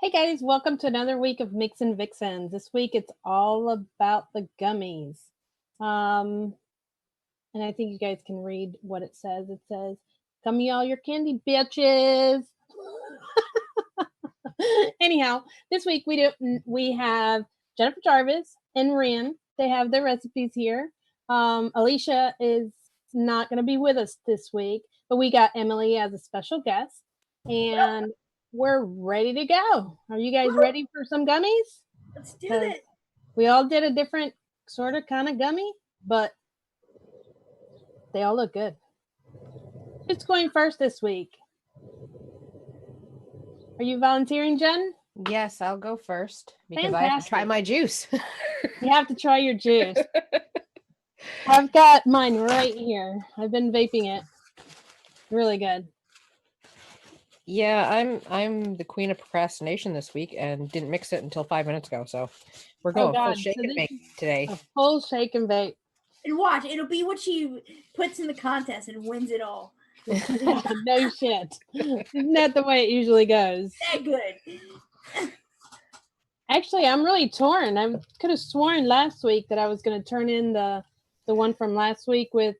Hey guys, welcome to another week of MIXINVIXENS. This week it's all about the gummies. And I think you guys can read what it says. It says, "Gummy all your candy, bitches." Anyhow, this week we have Jennifer Jarvis and Rin. They have their recipes here. Alicia is not going to be with us this week, but we got Emily as a special guest, and we're ready to go. Are you guys ready for some gummies? Let's do this. We all did a different sort of kind of gummy, but they all look good. Who's going first this week? Are you volunteering, Jen? Yes, I'll go first because I have to try my juice. You have to try your juice. I've got mine right here. I've been vaping it. Really good. Yeah, I'm the queen of procrastination this week and didn't mix it until 5 minutes ago. So we're going full shake and bake today. A full shake and bake. And watch, it'll be what she puts in the contest and wins it all. No shit. Isn't that the way it usually goes? That good. Actually, I'm really torn. I could have sworn last week that I was going to turn in the one from last week with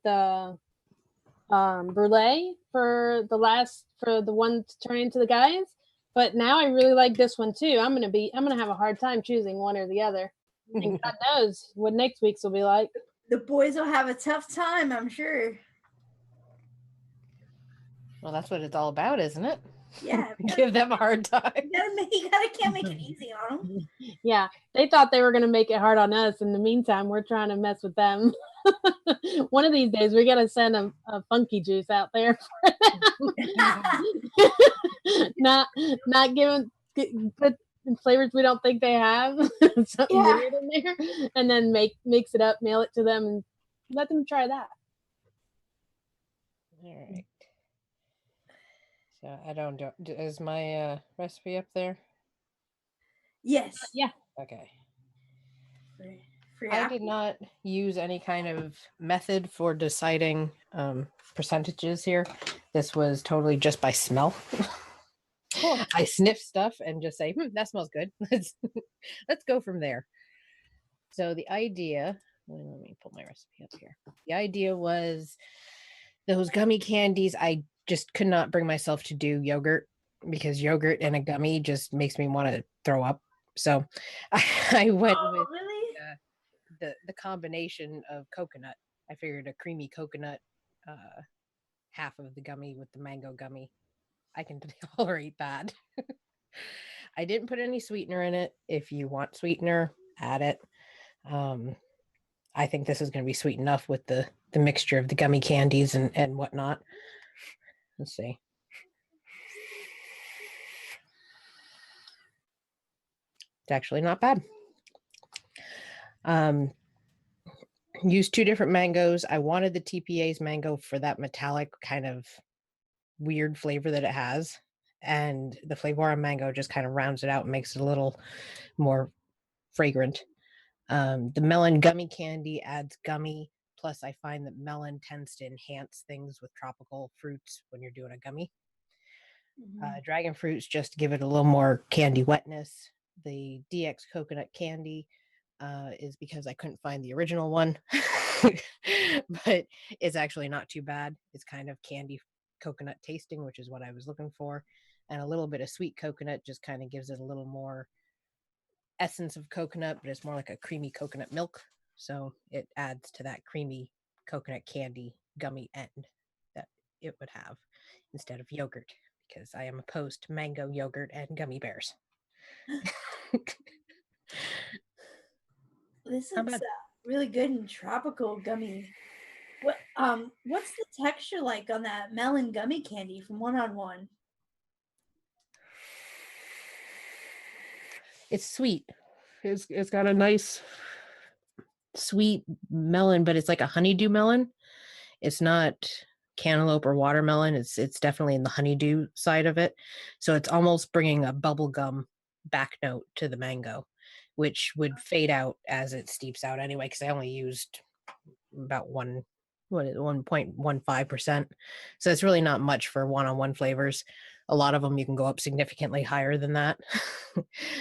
brulee for the one to turn into the guys, but now I really like this one too. I'm gonna have a hard time choosing one or the other, and God knows what next week's will be like. The boys will have a tough time, I'm sure. Well, that's what it's all about, isn't it? Yeah. Give them a hard time. You can't make it easy on them. Yeah, they thought they were going to make it hard on us. In the meantime, we're trying to mess with them. One of these days, we got to send a funky juice out there for them. not put flavors we don't think they have. Something weird in there, and then mix it up, mail it to them, and let them try that. All right. So I don't is my recipe up there? Yes. Yeah. Okay. I did not use any kind of method for deciding percentages here. This was totally just by smell. Cool. I sniff stuff and just say, that smells good. Let's go from there. So the idea, let me pull my recipe up here. The idea was those gummy candies. I just could not bring myself to do yogurt because yogurt in a gummy just makes me want to throw up. So I went with the combination of coconut. I figured a creamy coconut, half of the gummy with the mango gummy. I can tolerate that. I didn't put any sweetener in it. If you want sweetener, add it. I think this is going to be sweet enough with the mixture of the gummy candies and whatnot. Let's see. It's actually not bad. Used 2 different mangoes. I wanted the TPA's mango for that metallic kind of weird flavor that it has. And the Flavora mango just kind of rounds it out and makes it a little more fragrant. The melon gummy candy adds gummy. Plus, I find that melon tends to enhance things with tropical fruits when you're doing a gummy. Dragon fruits just give it a little more candy wetness. The DX coconut candy is because I couldn't find the original one, but it's actually not too bad. It's kind of candy coconut tasting, which is what I was looking for. And a little bit of sweet coconut just kind of gives it a little more essence of coconut, but it's more like a creamy coconut milk. So it adds to that creamy coconut candy gummy end that it would have instead of yogurt, because I am opposed to mango yogurt and gummy bears. This is really good and tropical gummy. What's the texture like on that melon gummy candy from 1-on-1? It's sweet. It's got a nice sweet melon, but it's like a honeydew melon. It's not cantaloupe or watermelon. It's definitely in the honeydew side of it. So it's almost bringing a bubblegum back note to the mango, which would fade out as it steeps out anyway, because I only used about 1.15%. So it's really not much for one-on-one flavors. A lot of them you can go up significantly higher than that.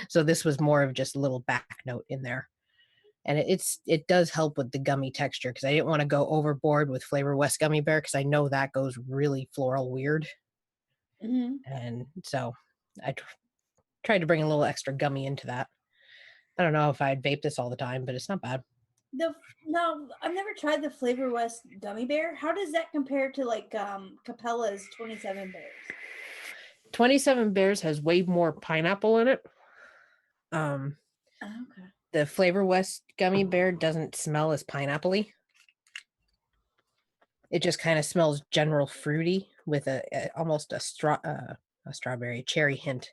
So this was more of just a little back note in there. And it does help with the gummy texture, because I didn't want to go overboard with Flavor West Gummy Bear, because I know that goes really floral weird. Mm-hmm. And so I tried to bring a little extra gummy into that. I don't know if I'd vape this all the time, but it's not bad. No, I've never tried the Flavor West gummy bear. How does that compare to like Capella's 27 bears? 27 Bears has way more pineapple in it. Okay. The Flavor West Gummy Bear doesn't smell as pineapple-y. It just kind of smells general fruity with almost a strawberry cherry hint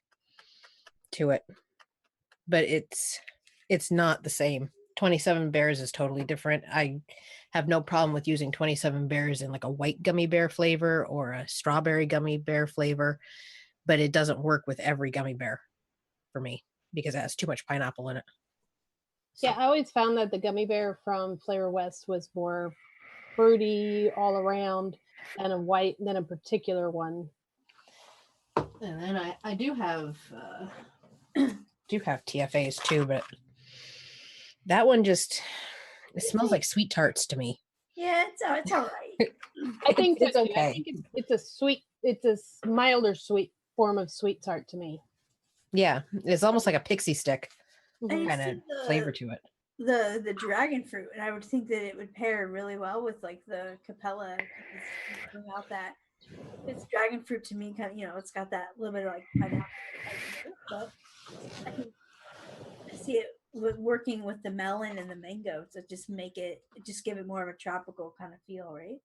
to it. But it's not the same. 27 Bears is totally different. I have no problem with using 27 Bears in like a white gummy bear flavor or a strawberry gummy bear flavor, but it doesn't work with every gummy bear for me because it has too much pineapple in it. Yeah, I always found that the gummy bear from Flavor West was more fruity all around than a particular one. And then I do have TFAs too, but that one just it smells like sweet tarts to me. Yeah, it's all right. I think it's so too. okay. I think it's a milder sweet form of sweet tart to me. Yeah, it's almost like a pixie stick Mhm. kind of flavor to it. The dragon fruit, and I would think that it would pair really well with like the Capella. Bring out that it's dragon fruit to me, kind of, it's got that little bit of like pineapple, but I can see it working with the melon and the mango to just give it more of a tropical kind of feel, right?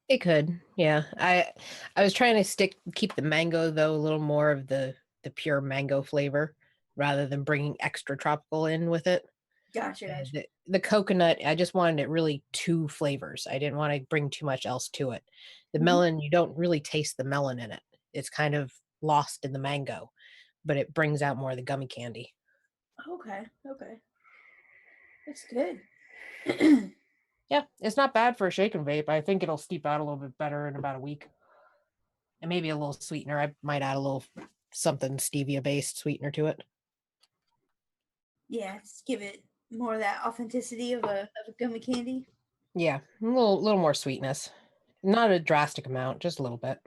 It could, yeah. I was trying to keep the mango though a little more of the pure mango flavor rather than bringing extra tropical in with it. Gotcha. The coconut, I just wanted it really two flavors. I didn't want to bring too much else to it. The melon, you don't really taste the melon in it. It's kind of lost in the mango, but it brings out more of the gummy candy. Okay. That's good. Yeah, it's not bad for a shake and vape. I think it'll steep out a little bit better in about a week. And maybe a little sweetener. I might add a little something stevia-based sweetener to it. Yeah, just give it more of that authenticity of a gummy candy. Yeah, a little more sweetness. Not a drastic amount, just a little bit.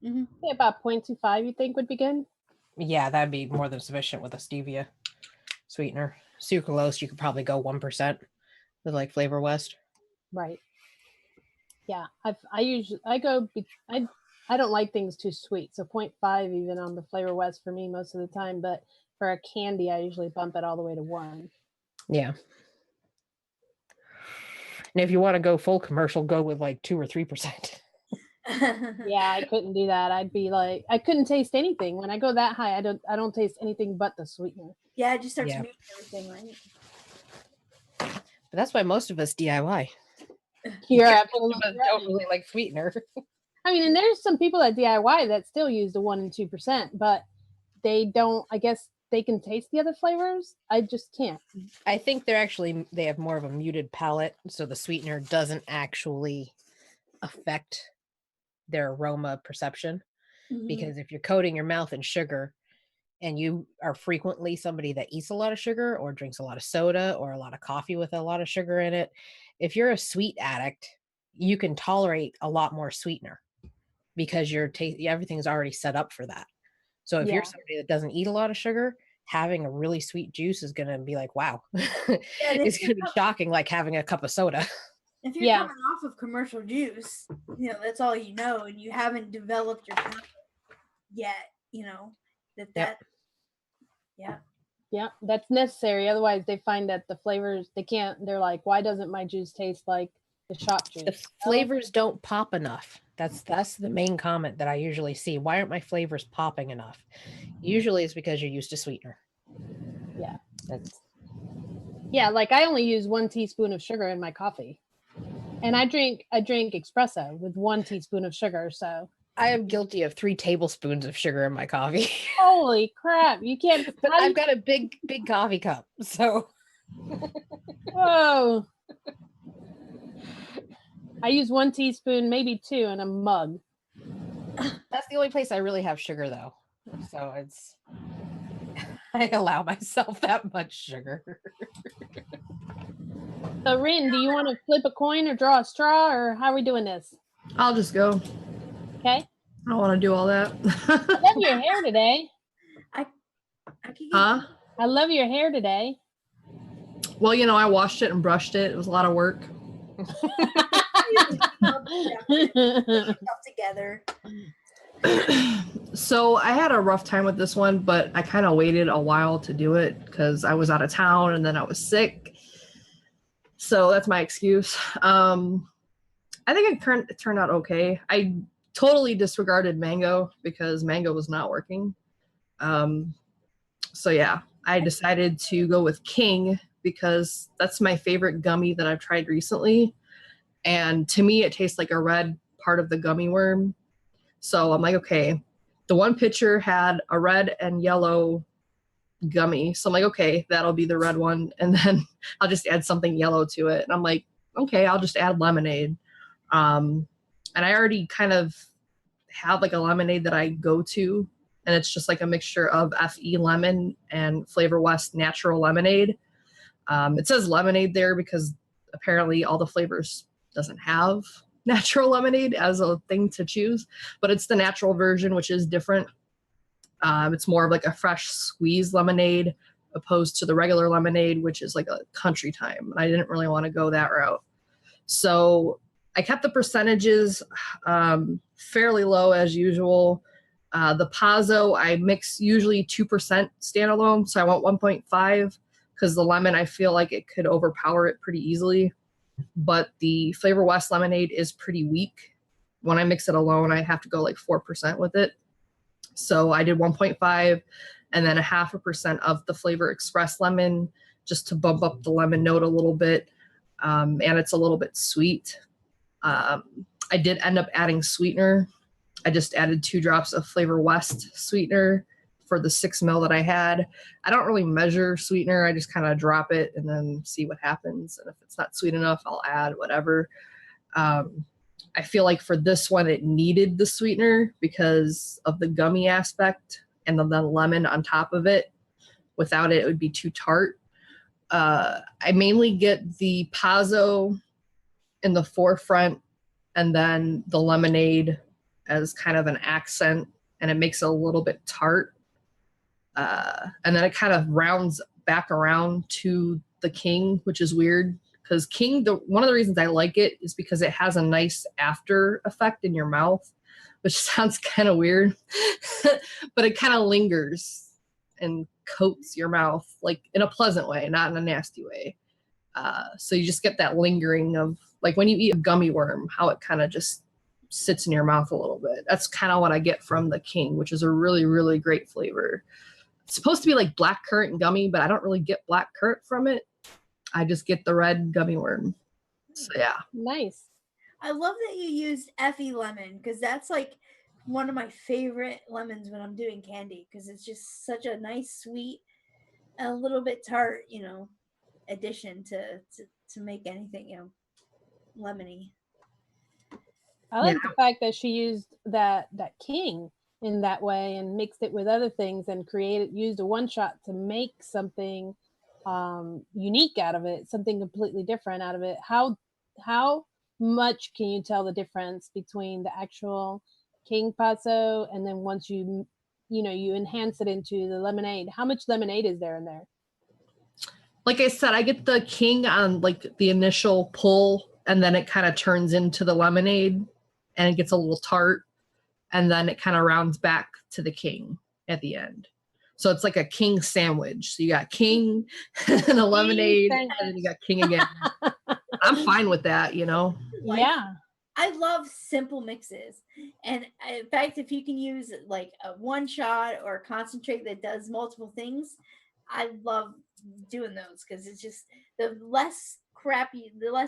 Mm-hmm. Yeah, about 0.25 you think would be good? Yeah, that'd be more than sufficient with a stevia sweetener. Sucralose, you could probably go 1% with like Flavor West. Right. Yeah, I don't like things too sweet, so 0.5 even on the Flavor West for me most of the time, but for a candy I usually bump it all the way to 1. Yeah. And if you want to go full commercial, go with like 2 or 3%. Yeah, I couldn't do that. I'd be like, I couldn't taste anything. When I go that high, I don't taste anything but the sweetener. Yeah, it just starts muting everything, right? But that's why most of us DIY. You're Most of us don't really like sweetener. I mean, and there's some people that DIY that still use the 1 and 2%, but they don't. I guess they can taste the other flavors. I just can't. I think they have more of a muted palate, so the sweetener doesn't actually affect their aroma perception. Mm-hmm. Because if you're coating your mouth in sugar and you are frequently somebody that eats a lot of sugar or drinks a lot of soda or a lot of coffee with a lot of sugar in it, if you're a sweet addict, you can tolerate a lot more sweetener because everything's already set up for that. So if you're somebody that doesn't eat a lot of sugar, having a really sweet juice is going to be like, wow. It's going to be shocking, like having a cup of soda. If you're coming off of commercial juice, that's all you know, and you haven't developed your palate yet, Yeah, that's necessary. Otherwise, they find that the flavors they're like, why doesn't my juice taste like the shop juice? The flavors don't pop enough. That's the main comment that I usually see. Why aren't my flavors popping enough? Usually it's because you're used to sweetener. Yeah, like I only use 1 teaspoon of sugar in my coffee. And I drink espresso with 1 teaspoon of sugar, so I am guilty of 3 tablespoons of sugar in my coffee. holy crap, you can't. But I've got a big coffee cup, so Whoa. I use 1 teaspoon, maybe 2 in a mug. that's the only place I really have sugar though. So it's I allow myself that much sugar. So Rin, do you want to flip a coin or draw a straw, or how are we doing this? I'll just go. Okay. I don't want to do all that. I love your hair today. I could get Huh? I love your hair today. Well, you know, I washed it and brushed it. It was a lot of work. stuff together. So I had a rough time with this one, but I kind of waited a while to do it because I was out of town and then I was sick. So that's my excuse. I think it turned out okay. I totally disregarded mango because mango was not working. So yeah, I decided to go with King because that's my favorite gummy that I've tried recently. And to me, it tastes like a red part of the gummy worm. So I'm like, okay, the one picture had a red and yellow gummy. So I'm like, okay, that'll be the red one. And then I'll just add something yellow to it. And I'm like, okay, I'll just add lemonade. And I already kind of have like a lemonade that I go to. And it's just like a mixture of FE lemon and Flavor West natural lemonade. It says lemonade there because apparently all the flavors doesn't have natural lemonade as a thing to choose, but it's the natural version, which is different. It's more of like a fresh squeezed lemonade opposed to the regular lemonade, which is like a country time. And I didn't really want to go that route. So I kept the percentages fairly low as usual. The Pazzo, I mix usually 2% standalone. So I want 1.5 because the lemon, I feel like it could overpower it pretty easily. But the Flavor West lemonade is pretty weak. When I mix it alone, I have to go like 4% with it. So I did 1.5 and then 0.5% of the Flavor Express lemon just to bump up the lemon note a little bit. And it's a little bit sweet. I did end up adding sweetener. I just added 2 drops of Flavor West sweetener for the 6 ml that I had. I don't really measure sweetener. I just kind of drop it and then see what happens. And if it's not sweet enough, I'll add whatever. I feel like for this one, it needed the sweetener because of the gummy aspect and then the lemon on top of it. Without it, it would be too tart. I mainly get the Pazzo in the forefront and then the lemonade as kind of an accent, and it makes it a little bit tart. And then it kind of rounds back around to the King, which is weird because King, one of the reasons I like it is because it has a nice after effect in your mouth, which sounds kind of weird, but it kind of lingers and coats your mouth like in a pleasant way, not in a nasty way. So you just get that lingering of like when you eat a gummy worm, how it kind of just sits in your mouth a little bit. That's kind of what I get from the King, which is a really, really great flavor. It's supposed to be like black currant gummy, but I don't really get black currant from it. I just get the red gummy worm. So yeah. Nice. I love that you used FE lemon because that's like one of my favorite lemons when I'm doing candy because it's just such a nice, sweet, a little bit tart, addition to make anything, lemony. I like the fact that she used that King in that way and mixed it with other things and used a one shot to make something unique out of it, something completely different out of it. How much can you tell the difference between the actual King Paso and then once you enhance it into the lemonade? How much lemonade is there in there? Like I said, I get the King on like the initial pull and then it kind of turns into the lemonade and it gets a little tart and then it kind of rounds back to the King at the end. So it's like a King sandwich. So you got King and a lemonade and then you got King again. I'm fine with that, Yeah. I love simple mixes. And in fact, if you can use like a one shot or a concentrate that does multiple things, I love doing those, because it's just the less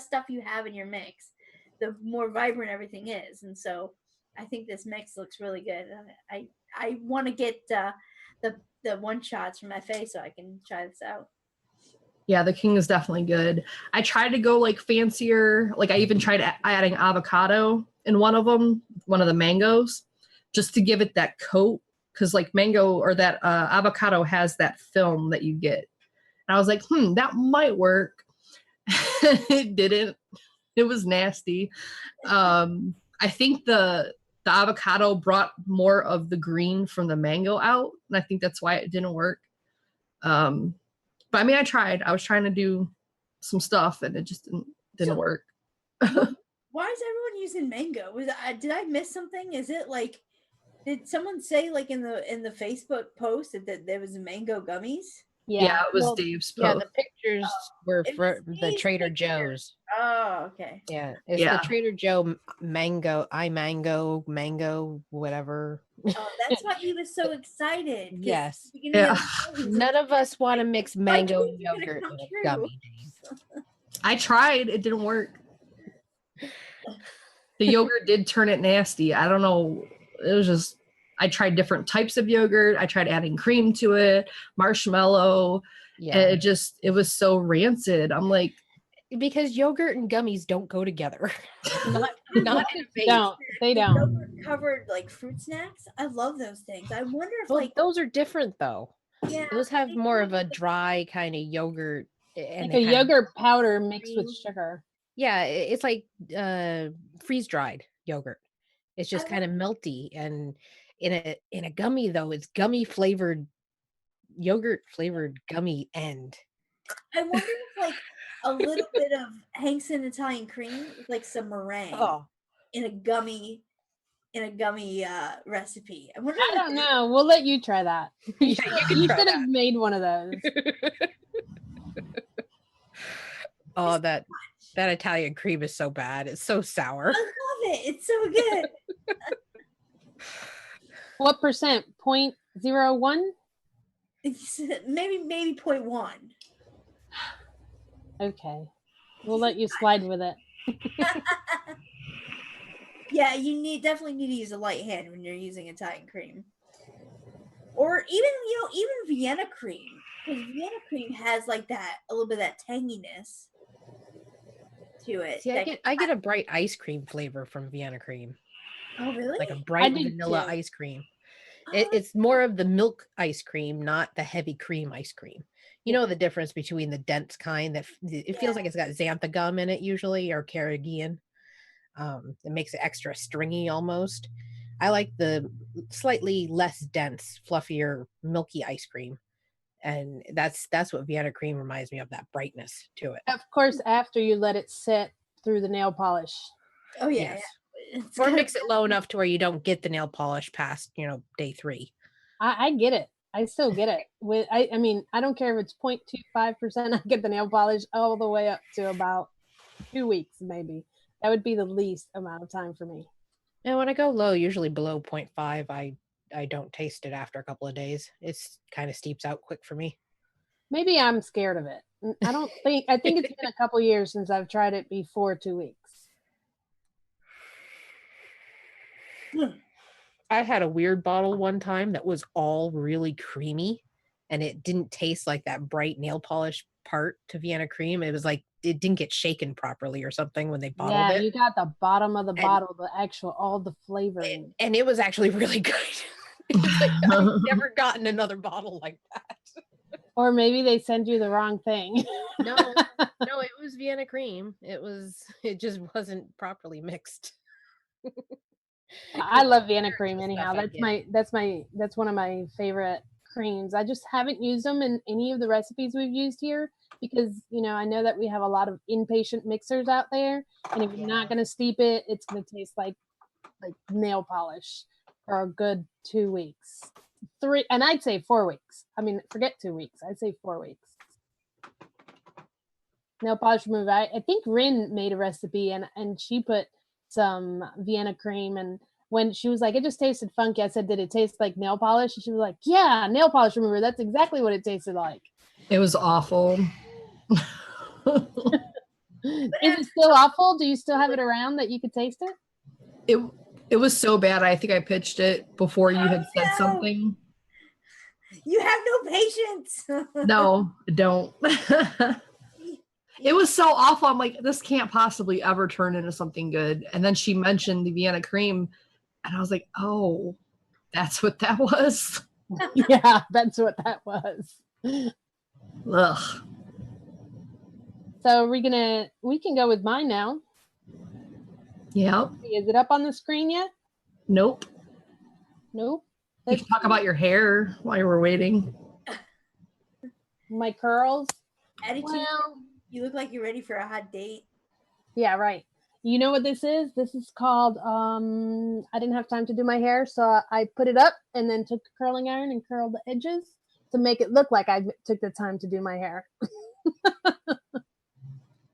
stuff you have in your mix, the more vibrant everything is. And so I think this mix looks really good. I want to get the one shots from FA so I can try this out. Yeah, the King is definitely good. I tried to go like fancier. Like I even tried adding avocado in one of them, one of the mangoes, just to give it that coat. Because like mango or that avocado has that film that you get. And I was like, that might work. It didn't. It was nasty. I think the avocado brought more of the green from the mango out. And I think that's why it didn't work. But I mean, I tried. I was trying to do some stuff, and it just didn't work. Why is everyone using mango? Did I miss something? Is it like, did someone say like in the Facebook post that there was mango gummies? Yeah, it was Dave's post. Yeah, the pictures were for the Trader Joe's. Oh, okay. Yeah, it's the Trader Joe mango, mango, whatever. Oh, that's why he was so excited. Yes. Yeah. None of us want to mix mango and yogurt in a gummy. I tried. It didn't work. The yogurt did turn it nasty. I don't know. It was just, I tried different types of yogurt. I tried adding cream to it, marshmallow. Yeah. And it was so rancid. I'm like, because yogurt and gummies don't go together. not in a vase. They don't. Yogurt covered like fruit snacks. I love those things. I wonder if like those are different though. Yeah, those have more of a dry kind of yogurt, and like a yogurt powder mixed with sugar. Yeah, it's like freeze dried yogurt. It's just kind of melty, and in a gummy though, it's gummy flavored, yogurt flavored gummy end. I wonder if like a little bit of Hank's and Italian cream with like some meringue in a gummy recipe. I don't know. We'll let you try that. You should have made one of those. Oh, that Italian cream is so bad. It's so sour. I love it. It's so good. What percent? 0.01? Maybe 0.1. Okay. We'll let you slide with it. Yeah, you definitely need to use a light hand when you're using Italian cream. Or even Vienna cream. Because Vienna cream has like a little bit of that tanginess to it. See, I get a bright ice cream flavor from Vienna cream. Oh, really? Like a bright vanilla ice cream. It's more of the milk ice cream, not the heavy cream ice cream. You know the difference between the dense kind that it feels like it's got xanthan gum in it usually, or carrageenan. It makes it extra stringy almost. I like the slightly less dense, fluffier, milky ice cream. And that's what Vienna cream reminds me of, that brightness to it. Of course, after you let it sit through the nail polish. Oh, yeah. Yes. Or mix it low enough to where you don't get the nail polish past, day 3. I get it. I still get it. I mean, I don't care if it's 0.25%. I get the nail polish all the way up to about 2 weeks, maybe. That would be the least amount of time for me. And when I go low, usually below 0.5, I don't taste it after a couple of days. It's kind of steeps out quick for me. Maybe I'm scared of it. I think it's been a couple years since I've tried it before 2 weeks. I had a weird bottle one time that was all really creamy, and it didn't taste like that bright nail polish part to Vienna cream. It was like it didn't get shaken properly or something when they bottled it. Yeah, you got the bottom of the bottle, all the flavoring. And it was actually really good. Like, I've never gotten another bottle like that. Or maybe they send you the wrong thing. No, it was Vienna cream. It just wasn't properly mixed. I love Vienna cream anyhow. That's one of my favorite creams. I just haven't used them in any of the recipes we've used here because I know that we have a lot of impatient mixers out there, and if you're not going to steep it, it's going to taste like nail polish for a good 2 weeks. 3, and I'd say 4 weeks. I mean, forget 2 weeks. I'd say 4 weeks. Nail polish remover. I think Rin made a recipe and she put some Vienna cream, and when she was like, it just tasted funky, I said, did it taste like nail polish? And she was like, yeah, nail polish remover. That's exactly what it tasted like. It was awful. Is it still awful? Do you still have it around that you could taste it? It was so bad. I think I pitched it before you had said something. You have no patience. No, don't. It was so awful. I'm like, this can't possibly ever turn into something good. And then she mentioned the Vienna cream, and I was like, oh, that's what that was. Yeah, that's what that was. Ugh. So we can go with mine now. Yep. Is it up on the screen yet? Nope. Nope. You can talk about your hair while we're waiting. My curls. Attitude. Well, You look like you're ready for a hot date. yeah, right. You know what this is? This is called, I didn't have time to do my hair, so I put it up and then took a curling iron and curled the edges to make it look like I took the time to do my hair.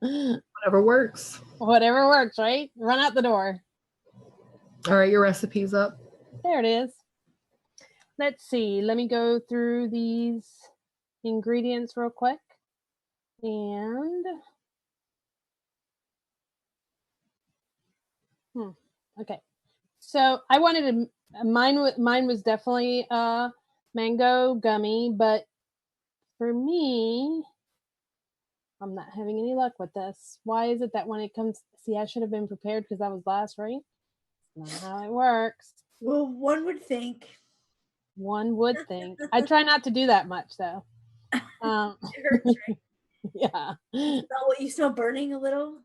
Whatever works. Whatever works, right? Run out the door. All right, your recipe's up. There it is. Let's see. Let me go through these ingredients real quick. And okay. So I wanted mine was definitely a mango gummy, but for me, I'm not having any luck with this. Why is it that when it comes, see, I should have been prepared because I was last, right? That's not how it works. Well, one would think. One would think. I try not to do that much though. It hurts, right? Yeah. You smell burning a little?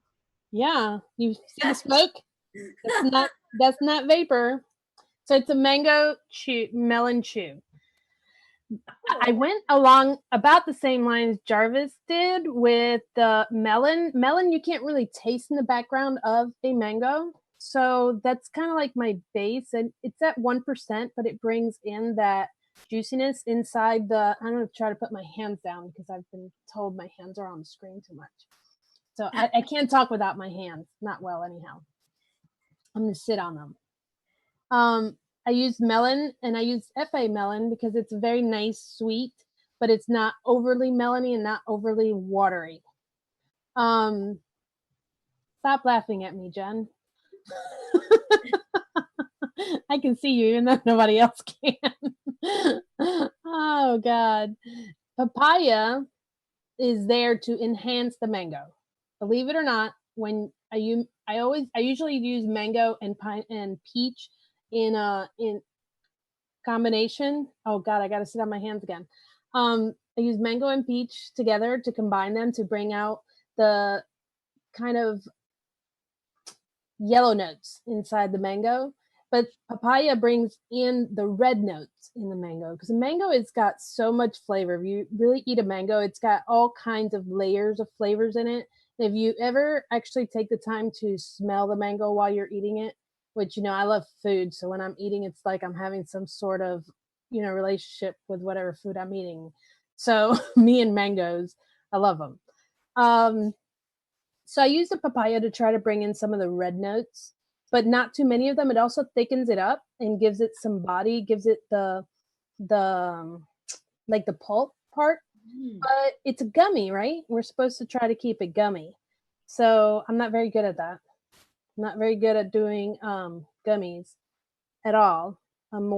Yeah. You see the smoke? That's not vapor. So it's a mango melon chew. I went along about the same lines Jarvis did with the melon. Melon you can't really taste in the background of a mango. So that's kind of like my base, and it's at 1%, but it brings in that juiciness inside the, I'm going to try to put my hands down because I've been told my hands are on the screen too much. So I can't talk without my hands. Not well anyhow. I'm going to sit on them. I use melon, and I use FA melon because it's very nice, sweet, but it's not overly melony and not overly watery. Stop laughing at me, Jen. I can see you even though nobody else can. Oh God. Papaya is there to enhance the mango. Believe it or not, when I usually use mango and pine and peach in combination. Oh God, I gotta sit on my hands again. I use mango and peach together to combine them to bring out the kind of yellow notes inside the mango, but papaya brings in the red notes in the mango because the mango has got so much flavor. If you really eat a mango, it's got all kinds of layers of flavors in it. And if you ever actually take the time to smell the mango while you're eating it, which, I love food, so when I'm eating, it's like I'm having some sort of, relationship with whatever food I'm eating. So me and mangoes, I love them. So I use the papaya to try to bring in some of the red notes, but not too many of them. It also thickens it up and gives it some body, gives it the like the pulp part. But it's a gummy, right? We're supposed to try to keep it gummy. So I'm not very good at that. I'm not very good at doing gummies at all. I'm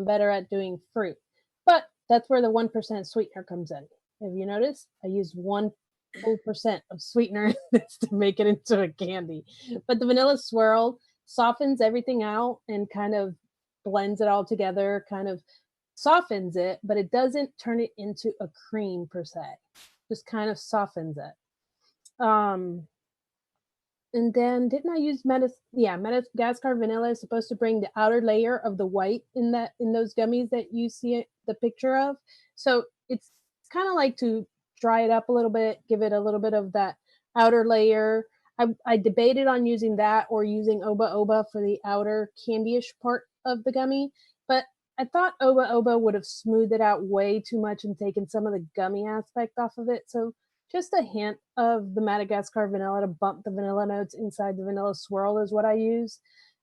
better at doing fruit. But that's where the 1% sweetener comes in. If you notice, I used 1% of sweetener to make it into a candy. But the vanilla swirl softens everything out and kind of blends it all together, kind of softens it, but it doesn't turn it into a cream per se. Just kind of softens it. And then didn't I use Madagascar vanilla is supposed to bring the outer layer of the white in those gummies that you see the picture of. So it's kind of like to dry it up a little bit, give it a little bit of that outer layer. I debated on using that or using Oba Oba for the outer candyish part of the gummy, but I thought Oba Oba would have smoothed it out way too much and taken some of the gummy aspect off of it. So just a hint of the Madagascar vanilla to bump the vanilla notes inside the vanilla swirl is what I use.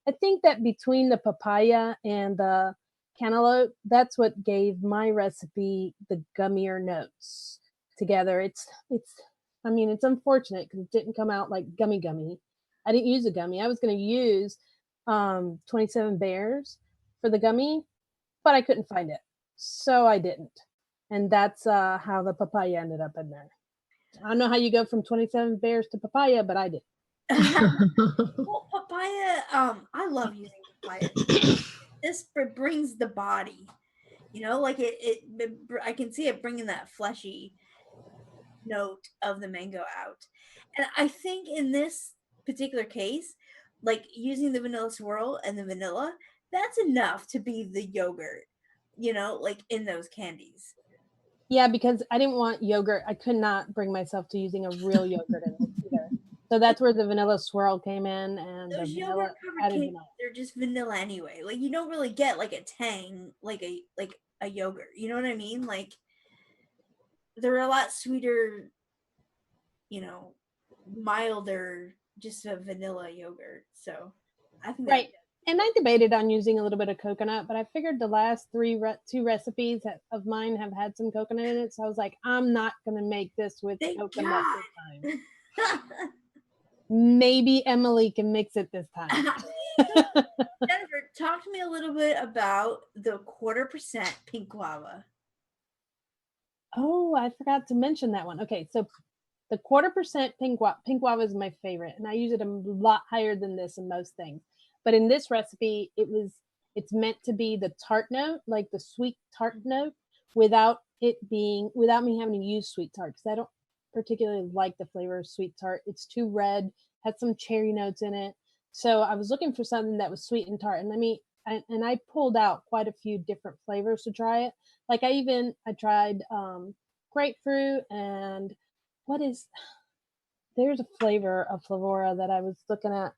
I think that between the papaya and the cantaloupe. That's what gave my recipe the gummier notes together. It's I mean, it's unfortunate because it didn't come out like gummy. I didn't use a gummy. I was going to use 27 Bears for the gummy, but I couldn't find it, so I didn't. And that's how the papaya ended up in there. I don't know how you go from 27 Bears to papaya, but I did. Well, papaya, I love using papaya. This brings the body, you know, like I can see it bringing that fleshy note of the mango out. And I think in this particular case, like using the vanilla swirl and the vanilla, that's enough to be the yogurt, you know, like in those candies. Yeah, because I didn't want yogurt. I could not bring myself to using a real yogurt in it either. So that's where the vanilla swirl came in, and Those the yogurt vanilla covered added cakes, vanilla. they're just vanilla anyway. Like you don't really get like a tang like a yogurt. You know what I mean? Like they're a lot sweeter, you know, milder, just a vanilla yogurt. So I think Right. And I debated on using a little bit of coconut, but I figured the last two recipes of mine have had some coconut in it. So I was like, I'm not going to make this with Thank coconut God. this time. Maybe Emily can mix it this time. Jennifer, talk to me a little bit about the 1/4% pink guava. Oh, I forgot to mention that one. Okay, so the 1/4% pink guava is my favorite, and I use it a lot higher than this in most things. But in this recipe, it's meant to be the tart note, like the sweet tart note, without me having to use sweet tart, because I don't particularly like the flavor of sweet tart. It's too red, had some cherry notes in it. So I was looking for something that was sweet and tart, and I pulled out quite a few different flavors to try it. Like I tried grapefruit and there's a flavor of Flavora that I was looking at.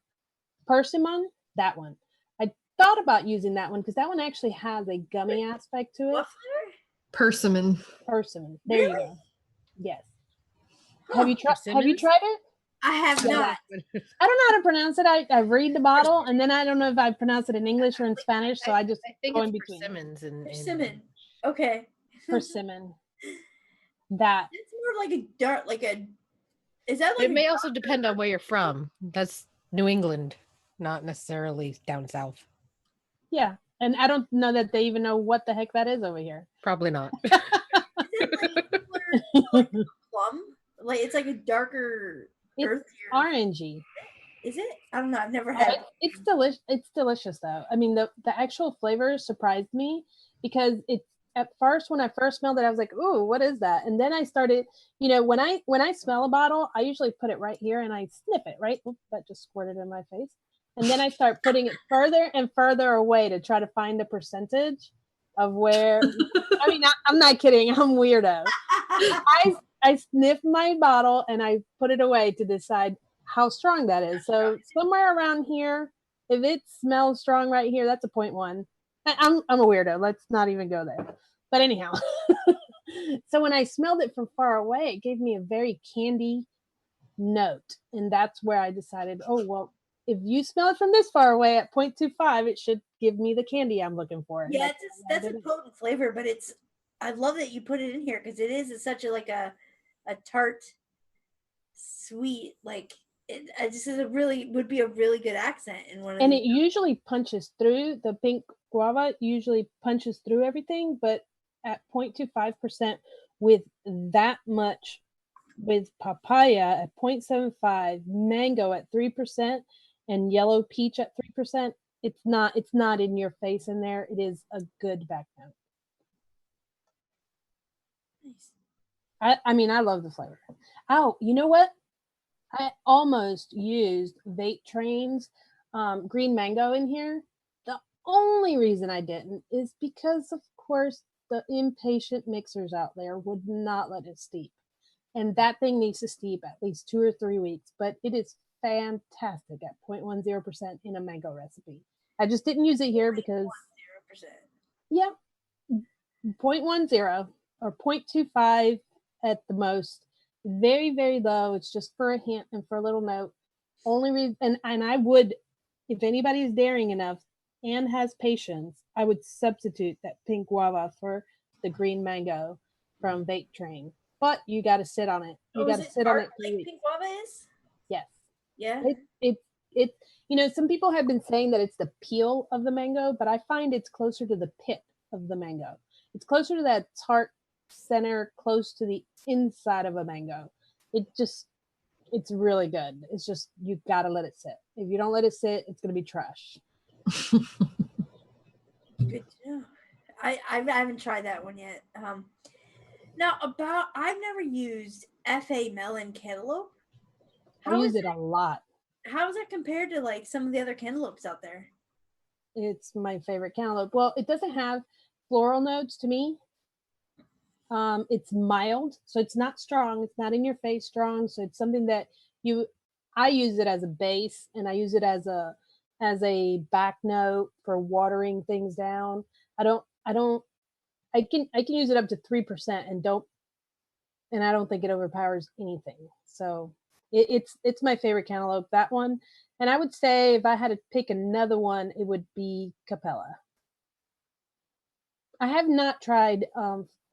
Persimmon, that one. I thought about using that one because that one actually has a gummy aspect to it. What flavor? Persimmon. Persimmon. There you go. Yes. Huh. Have you tried it? I have Yeah. not. I don't know how to pronounce it. I read the bottle and then I don't know if I pronounce it in English or in Spanish, so I just think go it's in between. persimmons and Persimmon. Okay. Persimmon. That. It's more like a dark, is that like it may also depend on where you're from. That's New England, not necessarily down south. Yeah. And I don't know that they even know what the heck that is over here. Probably not. Is it like plum? Like it's like a darker earthier. Orangey. Is it? I don't know. I've never had it. It's delicious. It's delicious though. I mean, the actual flavor surprised me because it's at first when I first smelled it, I was like, "Ooh, what is that?" And then I started, when I smell a bottle, I usually put it right here and I sniff it. Right? Oops, that just squirted in my face. And then I start putting it further and further away to try to find the percentage of where. I mean, I'm not kidding. I'm weirdo. I sniff my bottle and I put it away to decide how strong that is. So somewhere around here, if it smells strong right here, that's a 0.1. I'm a weirdo. Let's not even go there. But anyhow, so when I smelled it from far away, it gave me a very candy note. And that's where I decided, oh, well, if you smell it from this far away at 0.25, it should give me the candy I'm looking for. Yeah, that's a potent flavor, but I love that you put it in here because it's such a tart, sweet, it just would be a really good accent in one of and it usually punches through. The pink guava usually punches through everything, but at 0.25% with that much, with papaya at 0.75, mango at 3%, and yellow peach at 3%, it's not in your face in there. It is a good back note. Nice. I mean, I love the flavor. Oh, you know what? I almost used Vape Train's green mango in here. The only reason I didn't is because, of course, the impatient mixers out there would not let it steep. And that thing needs to steep at least 2 or 3 weeks, but it is fantastic at 0.10% in a mango recipe. I just didn't use it here because 0%. Yeah, 0.10 or 0.25 at the most. Very, very low. It's just for a hint and for a little note. Only reason, and I would, if anybody's daring enough, and has patience, I would substitute that pink guava for the green mango from Vape Train. But you got to sit on it. You got is to it sit on tart it for like weeks. pink guava is? Yes. Yeah. It you know, some people have been saying that it's the peel of the mango, but I find it's closer to the pit of the mango. It's closer to that tart center, close to the inside of a mango. It's really good. It's just you gotta let it sit. If you don't let it sit, it's gonna be trash. Good to know. I haven't tried that one yet. Now I've never used FA melon cantaloupe. I How use is it a lot. how is that compared to like some of the other cantaloupes out there? It's my favorite cantaloupe. Well, it doesn't have floral notes to me. It's mild, so it's not strong. It's not in your face strong. So it's something that I use it as a base, and I use it as a back note for watering things down. I can use it up to 3% and I don't think it overpowers anything. So it's my favorite cantaloupe, that one. And I would say if I had to pick another one, it would be Capella. I have not tried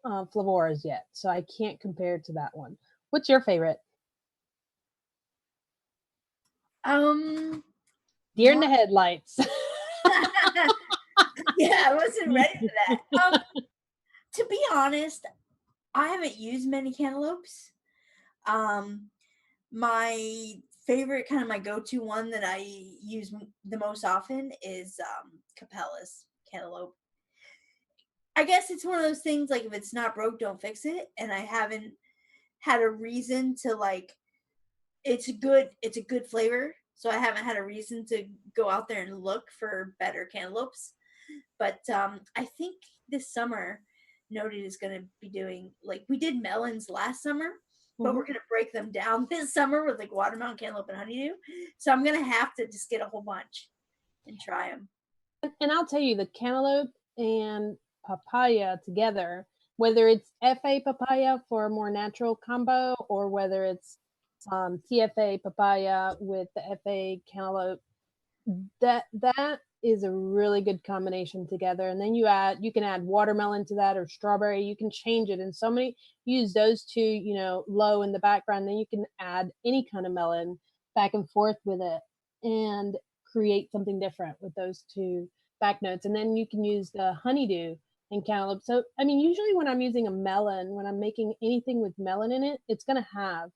Flavoras yet, so I can't compare to that one. What's your favorite? Deer in the headlights. Yeah, I wasn't ready for that. To be honest, I haven't used many cantaloupes. My favorite, kind of my go-to one that I use the most often is Capella's cantaloupe. I guess it's one of those things like if it's not broke, don't fix it. And I haven't had a reason to like. It's a good flavor, so I haven't had a reason to go out there and look for better cantaloupes. But I think this summer, Noted is going to be doing like we did melons last summer, but we're going to break them down this summer with like watermelon, cantaloupe, and honeydew. So I'm going to have to just get a whole bunch and try them. And I'll tell you, the cantaloupe and papaya together, whether it's FA papaya for a more natural combo or whether it's TFA papaya with the FA cantaloupe, that is a really good combination together. And then you can add watermelon to that or strawberry. You can change it. And so many use those two, you know, low in the background. Then you can add any kind of melon back and forth with it and create something different with those two back notes. And then you can use the honeydew and cantaloupe. So I mean, usually when I'm using a melon, when I'm making anything with melon in it, it's going to have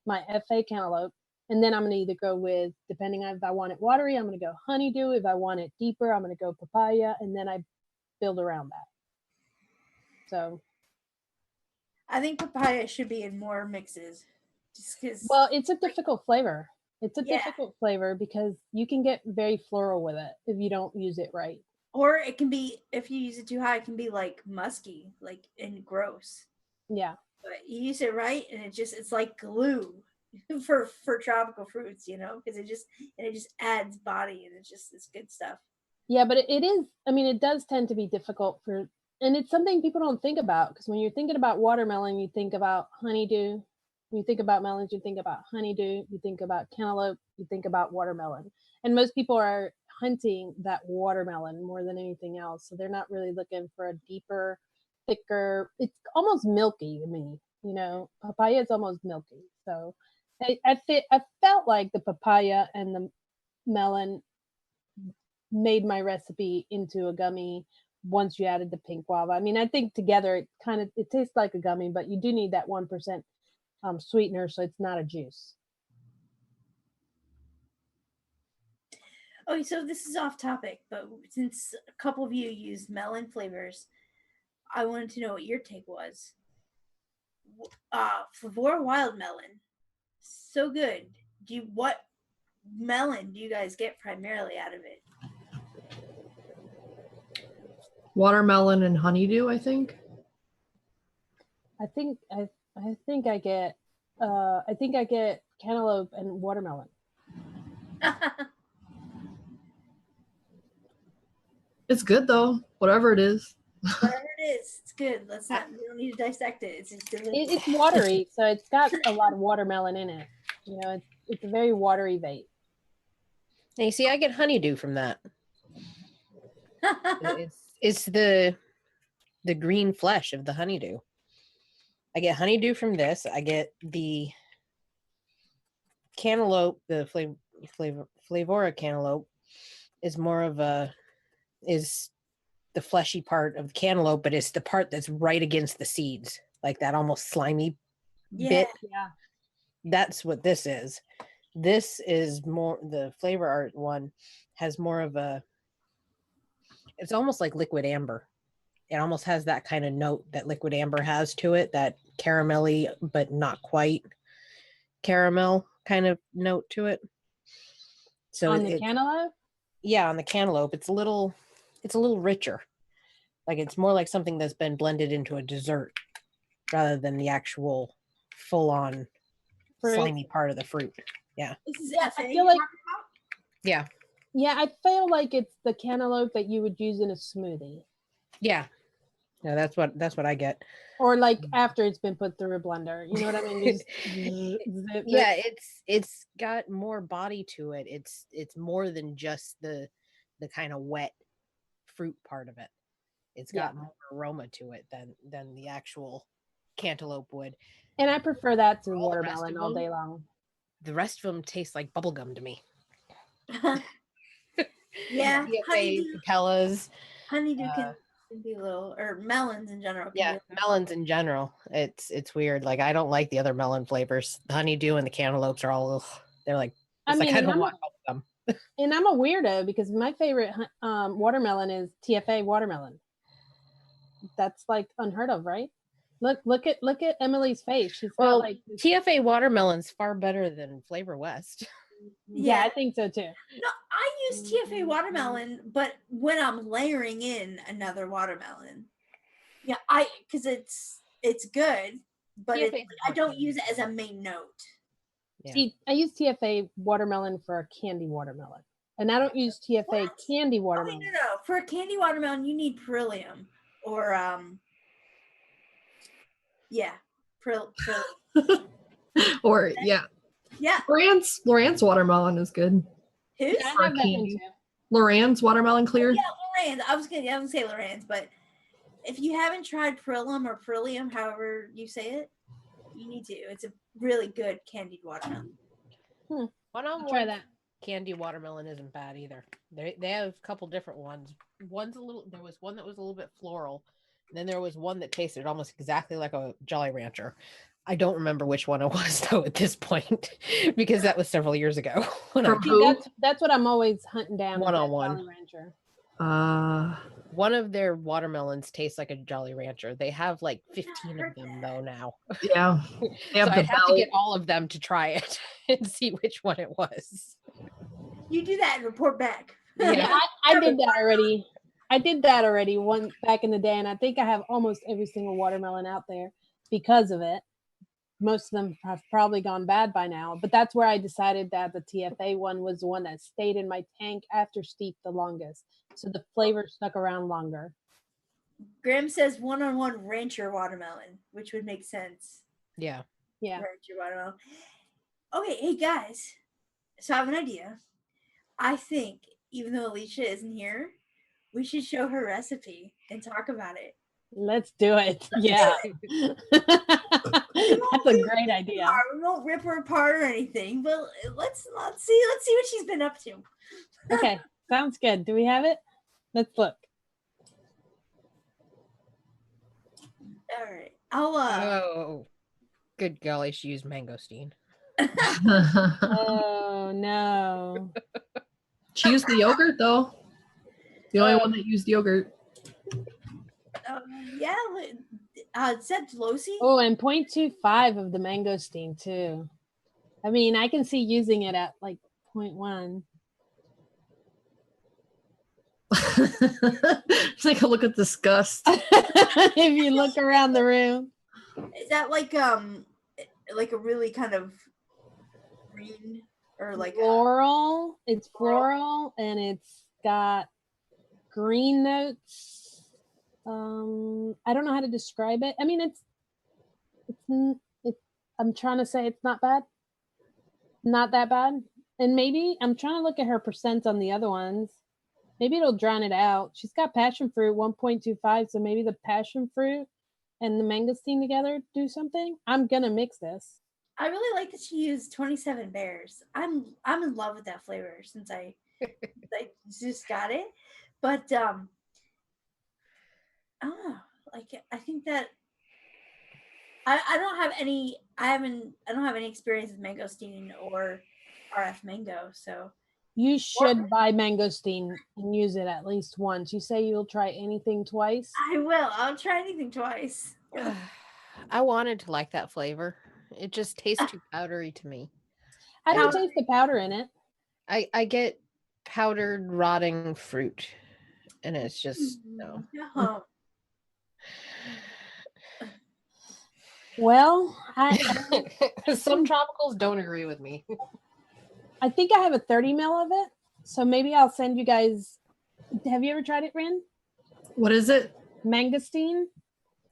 my FA cantaloupe. And then I'm going to either go with, depending on if I want it watery, I'm going to go honeydew. If I want it deeper, I'm going to go papaya. And then I build around that. So I think papaya should be in more mixes. Just because. Well, it's a difficult flavor. It's a difficult flavor because you can get very floral with it if you don't use it right. Or it can be, if you use it too high, it can be like musky, like and gross. Yeah. But you use it right, and it's like glue for tropical fruits, you know, because it just adds body, and it's good stuff. Yeah, but it is. I mean, it does tend to be difficult and it's something people don't think about because when you're thinking about watermelon, you think about honeydew. When you think about melons, you think about honeydew. You think about cantaloupe. You think about watermelon, and most people are hunting that watermelon more than anything else. So they're not really looking for a deeper, thicker. It's almost milky to me. You know, papaya is almost milky. So I felt like the papaya and the melon made my recipe into a gummy once you added the pink guava. I mean, I think together it tastes like a gummy, but you do need that 1% sweetener, so it's not a juice. Okay, so this is off topic, but since a couple of you used melon flavors, I wanted to know what your take was. Flavor wild melon, so good. What melon do you guys get primarily out of it? Watermelon and honeydew, I think. I think I get cantaloupe and watermelon. It's good though, whatever it is. Whatever it is, it's good. We don't need to dissect it. It's just delicious. It's watery, so it's got a lot of watermelon in it. You know, it's a very watery vape. Now, you see, I get honeydew from that. It's the green flesh of the honeydew. I get honeydew from this. I get the cantaloupe, the flavora cantaloupe is more of is the fleshy part of the cantaloupe, but it's the part that's right against the seeds, like that almost slimy bit. Yeah. That's what this is. This is more, the flavor art one has more of it's almost like liquid amber. It almost has that kind of note that liquid amber has to it, that caramelly, but not quite caramel kind of note to it. So On the cantaloupe? Yeah, on the cantaloupe, it's a little richer. Like it's more like something that's been blended into a dessert rather than the actual full-on slimy part of the fruit. Yeah. This is Yeah, FA I feel like Yeah. Yeah, I feel like it's the cantaloupe that you would use in a smoothie. Yeah. Yeah, that's what I get. Or like after it's been put through a blender. You know what I mean? You just zip Yeah, it. it's got more body to it. It's more than just the kind of wet fruit part of it. It's got more aroma to it than the actual cantaloupe would. And I prefer that to All the rest watermelon of all them? day long. The rest of them taste like bubblegum to me. Yeah, TFA, Capellas. honeydew can be a little, or melons in general. Yeah, melons in general. It's weird. Like I don't like the other melon flavors. The honeydew and the cantaloupes are all they're like, I mean, I don't want them. And I'm a weirdo because my favorite watermelon is TFA watermelon. That's like unheard of, right? Look at Emily's face. She's got like TFA watermelon's far better than Flavor West. Yeah, I think so too. No, I use TFA watermelon, but when I'm layering in another watermelon, yeah, because it's good, but I don't use it as a main note. Yeah. See, I use TFA watermelon for a candy watermelon, and I don't use TFA candy watermelon. Okay, no. For a candy watermelon, you need Perillium or Or yeah. Lorraine's watermelon is good. Who's? Yeah, I have that one too. Lorraine's watermelon clear. Yeah, Lorraine's. I was gonna say Lorraine's, but if you haven't tried Perillium or Perillium, however you say it, you need to. It's a really good candied watermelon. I'll try that. Candy watermelon isn't bad either. They have a couple different ones. There was one that was a little bit floral, and then there was one that tasted almost exactly like a Jolly Rancher. I don't remember which one it was though at this point because that was several years ago. That's what I'm always hunting down. One-on-one. Jolly Rancher. One of their watermelons tastes like a Jolly Rancher. They have like 15 of them though now. Yeah. So I'd have to get all of them to try it and see which one it was. You do that and report back. Yeah, I did that already. I did that already one back in the day, and I think I have almost every single watermelon out there because of it. Most of them have probably gone bad by now, but that's where I decided that the TFA one was the one that stayed in my tank after steep the longest. So the flavor stuck around longer. Graham says one-on-one Rancher watermelon, which would make sense. Yeah. Yeah. Rancher watermelon. Okay, hey guys. So I have an idea. I think even though Alicia isn't here, we should show her recipe and talk about it. Let's do it. Yeah. That's a great idea. We won't rip her apart or anything, but let's see what she's been up to. Okay, sounds good. Do we have it? Let's look. All right. I'll Oh, good golly, she used mangosteen. Oh no. She used the yogurt though. The only one that used yogurt. Yeah, it said Losi. Oh, and 0.25 of the mangosteen too. I mean, I can see using it at like 0.1. Take a look at disgust. If you look around the room. Is that like a really kind of green or like floral? It's floral and it's got green notes. I don't know how to describe it. I mean, it's I'm trying to say it's not bad. Not that bad. And maybe I'm trying to look at her percents on the other ones. Maybe it'll drown it out. She's got passion fruit 1.25, so maybe the passion fruit and the mangosteen together do something. I'm gonna mix this. I really like that she used 27 bears. I'm in love with that flavor since I just got it. But I think that I don't have any experience with mangosteen or RF mango, so You should buy mangosteen and use it at least once. You say you'll try anything twice? I will. I'll try anything twice. I wanted to like that flavor. It just tastes too powdery to me. I don't taste the powder in it. I get powdered rotting fruit, and it's just no. No. Well, Some tropicals don't agree with me. I think I have a 30 ml of it, so maybe I'll send you guys. Have you ever tried it, Rin? What is it? Mangosteen?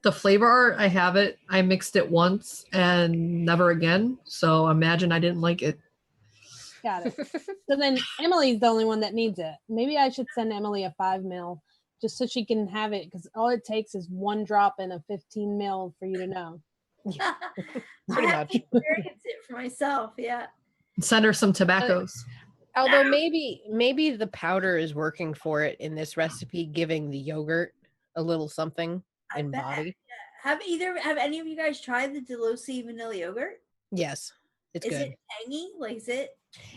The flavor art, I have it. I mixed it once and never again. So imagine I didn't like it. Got it. So then Emily's the only one that needs it. Maybe I should send Emily a 5 ml just so she can have it, because all it takes is one drop in a 15 ml for you to know. Pretty I have much. to experience it for myself. Yeah. Send her some tobaccos. Although maybe the powder is working for it in this recipe, giving the yogurt a little something in bet. body. Have any of you guys tried the Delosi vanilla yogurt? Yes, it's Is good. it tangy? Like, is it?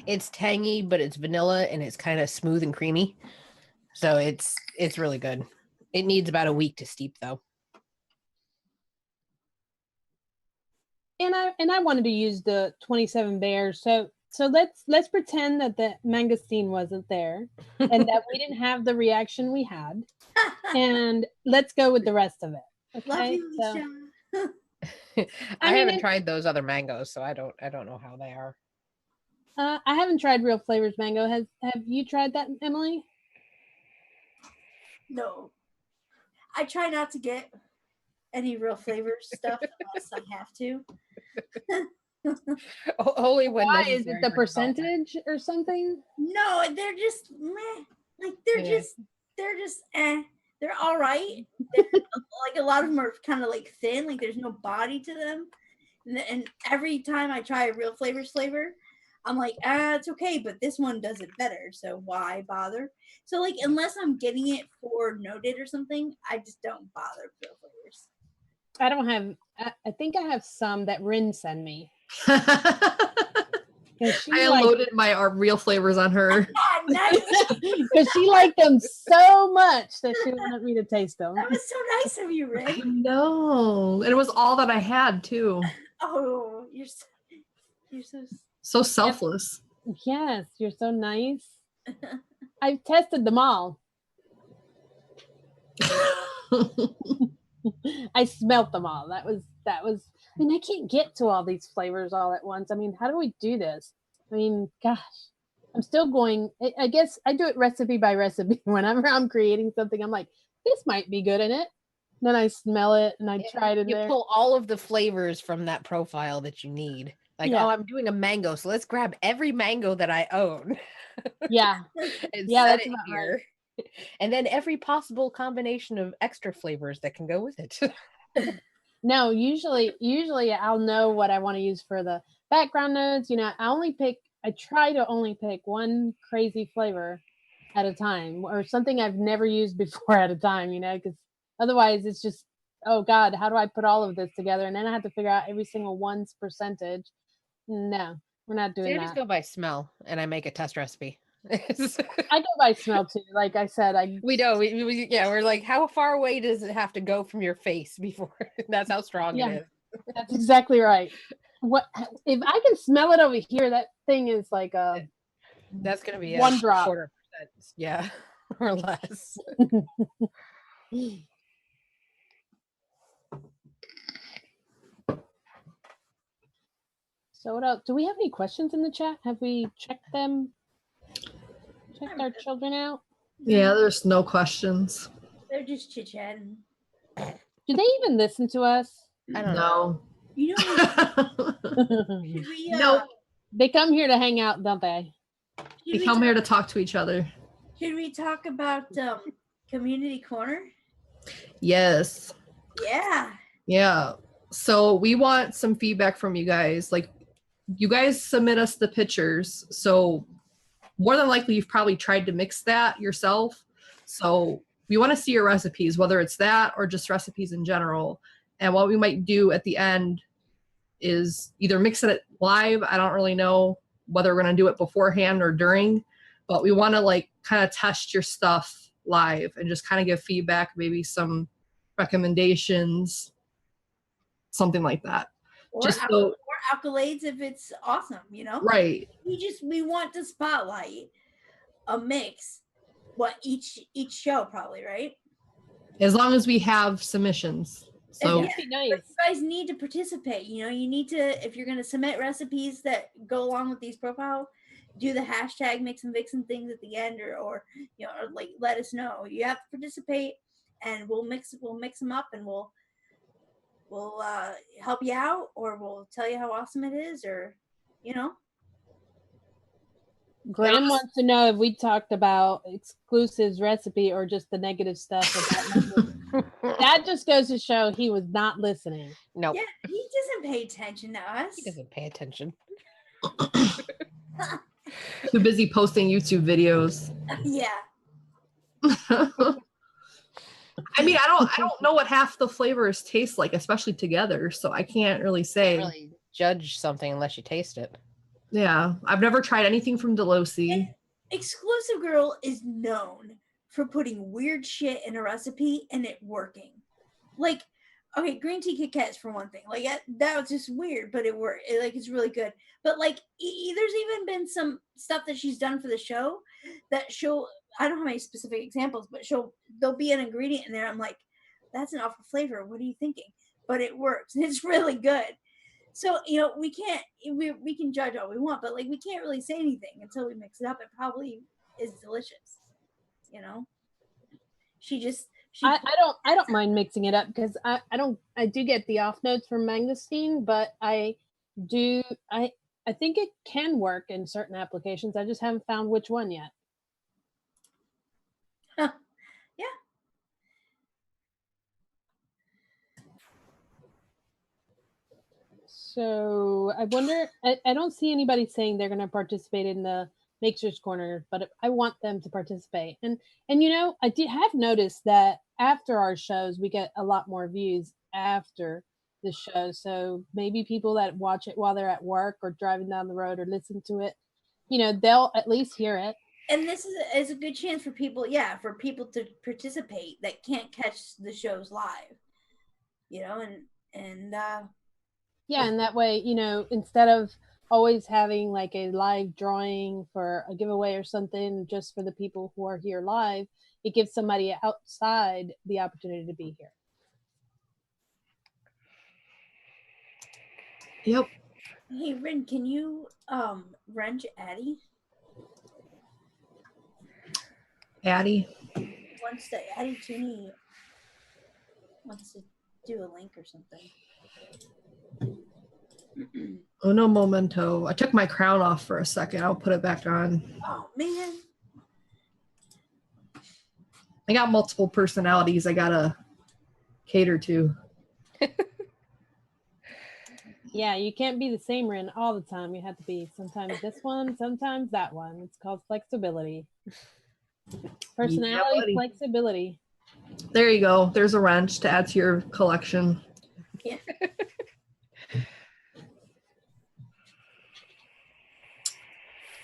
It's tangy, but it's vanilla and it's kind of smooth and creamy. So it's really good. It needs about a week to steep though. And I wanted to use the 27 bears. So let's pretend that the mangosteen wasn't there and that we didn't have the reaction we had. And let's go with the rest of it. Love Okay. you, So, Alicia. I mean, haven't tried those other mangoes, so I don't know how they are. I haven't tried Real Flavors mango. Have you tried that, Emily? No. I try not to get any Real Flavors stuff unless I have to. Only when Why is it necessary the for development. percentage or something? No, they're just meh. Like they're just They're all right. Like a lot of them are kind of like thin. Like there's no body to them. And every time I try a Real Flavors flavor, I'm like, it's okay, but this one does it better. So why bother? So like, unless I'm getting it for noted or something, I just don't bother with Real Flavors. I don't have. I think I have some that Rin sent me. I unloaded my Real Flavors on her. Nice. Because she liked them so much that she wanted me to taste them. That was so nice of you, I Rick. know. And it was all that I had too. Oh, you're So selfless. Yes, you're so nice. I've tested them all. I smelt them all. That was. I mean, I can't get to all these flavors all at once. I mean, how do we do this? I mean, gosh, I'm still going. I guess I do it recipe by recipe. Whenever I'm creating something, I'm like, this might be good in it. Then I smell it and I try it in You there. pull all of the flavors from that profile that you need. Like, Yeah. oh, I'm doing a mango, so let's grab every mango that I own. Yeah. And Yeah, set that's it about here. And then every possible combination of extra flavors that can go with it. No, usually I'll know what I want to use for the background notes. You know, I try to only pick one crazy flavor at a time, or something I've never used before at a time, you know, because otherwise it's just, oh God, how do I put all of this together? And then I have to figure out every single one's percentage. No, we're not doing I that. just go by smell and I make a test recipe. I go by smell too. Like I said, we know. We're like, how far away does it have to go from your face before? That's how strong it is. That's exactly right. What if I can smell it over here? That thing is like that's gonna be one a drop. 0.25%, yeah, or less. So what else? Do we have any questions in the chat? Have we checked them? Checked our children out? Yeah, there's no questions. They're just chit-chatting. Do they even listen to us? I don't know. You know, Nope. They come here to hang out, don't they? We come here to talk to each other. Should we talk about community corner? Yes. Yeah. Yeah. So we want some feedback from you guys. Like, you guys submit us the pictures. So more than likely, you've probably tried to mix that yourself. So we want to see your recipes, whether it's that or just recipes in general. And what we might do at the end is either mix it live. I don't really know whether we're going to do it beforehand or during, but we want to like kind of test your stuff live and just kind of give feedback, maybe some recommendations, something like that. Or, Just or accolades if it's awesome, you know? Right. We want to spotlight a mix, what each show probably, right? As long as we have submissions. So That'd be nice. But you guys need to participate. You know, you need to, if you're going to submit recipes that go along with these profile, do the hashtag MIXINVIXEN things at the end, or you know, or like let us know. You have to participate, and we'll mix them up, and we'll help you out, or we'll tell you how awesome it is, or you know. Graham wants to know if we talked about exclusives recipe or just the negative stuff about that. Just goes to show he was not listening. Nope. Yeah, he doesn't pay attention to us. He doesn't pay attention. too busy posting YouTube videos. Yeah. I mean, I don't know what half the flavors taste like, especially together. So I can't really say. Can't really judge something unless you taste it. Yeah, I've never tried anything from Delosi. And Exclusive Girl is known for putting weird shit in a recipe and it working. Like, okay, green tea Kit Kats for one thing. Like that was just weird, but it worked. It's really good. But like, there's even been some stuff that she's done for the show that show. I don't have any specific examples, but there'll be an ingredient in there. I'm like, that's an awful flavor. What are you thinking? But it works. It's really good. So, you know, we can judge all we want, but like we can't really say anything until we mix it up. It probably is delicious, you know. I don't mind mixing it up because I do get the off notes from mangosteen, but I think it can work in certain applications. I just haven't found which one yet. Yeah. So I wonder, I don't see anybody saying they're going to participate in the Mixers Corner, but I want them to participate. And you know, I have noticed that after our shows, we get a lot more views after the show. So maybe people that watch it while they're at work or driving down the road or listen to it, you know, they'll at least hear it. And this is a good chance for people, for people to participate that can't catch the shows live, you know, and yeah, and that way, you know, instead of always having like a live drawing for a giveaway or something just for the people who are here live, it gives somebody outside the opportunity to be here. Yep. Hey, Rin, can you wrench Addie? Addie. Once the Addie Tooney wants to do a link or something. Uno momento. I took my crown off for a second. I'll put it back on. Oh man. I got multiple personalities I gotta cater to. Yeah, you can't be the same Rin all the time. You have to be sometimes this one, sometimes that one. It's called flexibility. Personality, buddy. flexibility. There you go. There's a wrench to add to your collection. Yeah.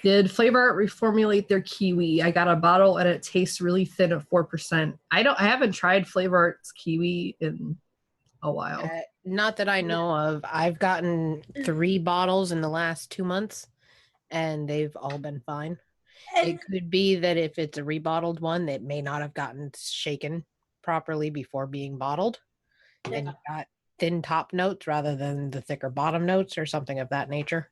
Did Flavor Art reformulate their kiwi? I got a bottle and it tastes really thin at 4%. I haven't tried Flavor Art's kiwi in a while. Not that I know of. I've gotten 3 bottles in the last 2 months and they've all been fine. It could be that if it's a rebottled one, that may not have gotten shaken properly before being bottled. Yeah. And you got thin top notes rather than the thicker bottom notes or something of that nature.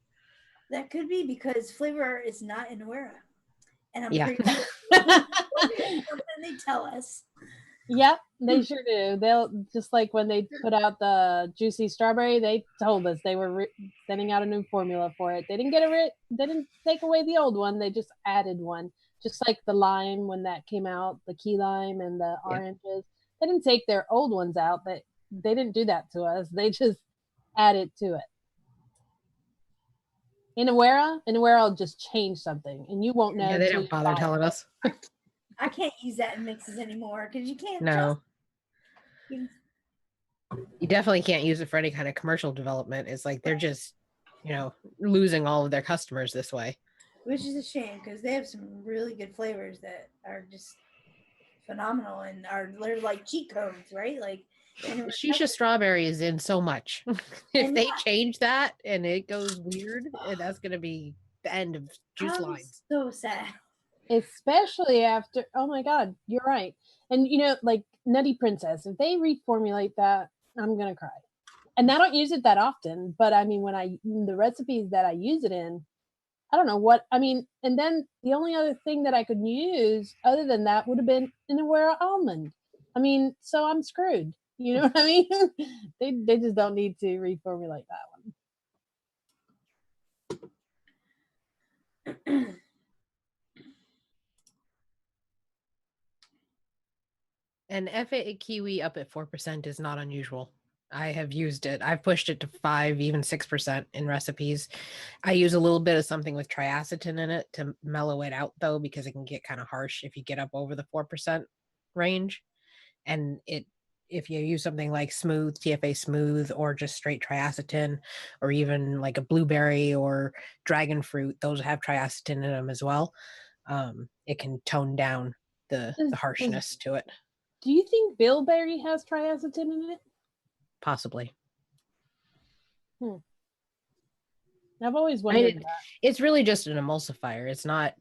That could be because Flavor Art is not in Awera. And I'm Yeah. pretty sure something they tell us. Yep, they sure do. They'll just like when they put out the juicy strawberry, they told us they were sending out a new formula for it. They didn't they didn't take away the old one. They just added one Just like the lime when that came out, the key lime and the Yeah. oranges. They didn't take their old ones out, but they didn't do that to us. They just added to it. In Awera will just change something, and you won't know. Yeah, they until don't you bother buy it. telling us. I can't use that in mixes anymore because you can't. No, You you definitely can't use it for any kind of commercial development. It's like they're just, losing all of their customers this way. which is a shame because they have some really good flavors that are just phenomenal and they're like cheat codes, right? Like, and Shisha strawberry is in so much. If And they yeah. change that and it goes weird, that's going to be the end of juice I'm lines. so sad. Especially after, oh my God, you're right. And like Nutty Princess, if they reformulate that, I'm gonna cry. And I don't use it that often, but I mean, the recipes that I use it in, I don't know what I mean. And then the only other thing that I could use other than that would have been an Aware almond. I mean, so I'm screwed. You know what I mean? they just don't need to reformulate that one. And F8 kiwi up at 4% is not unusual. I have used it. I've pushed it to 5, even 6% in recipes. I use a little bit of something with triacetin in it to mellow it out, though, because it can get kind of harsh if you get up over the 4% range. And if you use something like smooth, TFA smooth, or just straight triacetin, or even like a blueberry or dragon fruit, those have triacetin in them as well. It can tone down the harshness to it. Do you think bilberry has triacetin in it? Possibly. I've always wondered that. It's really just an emulsifier. It's not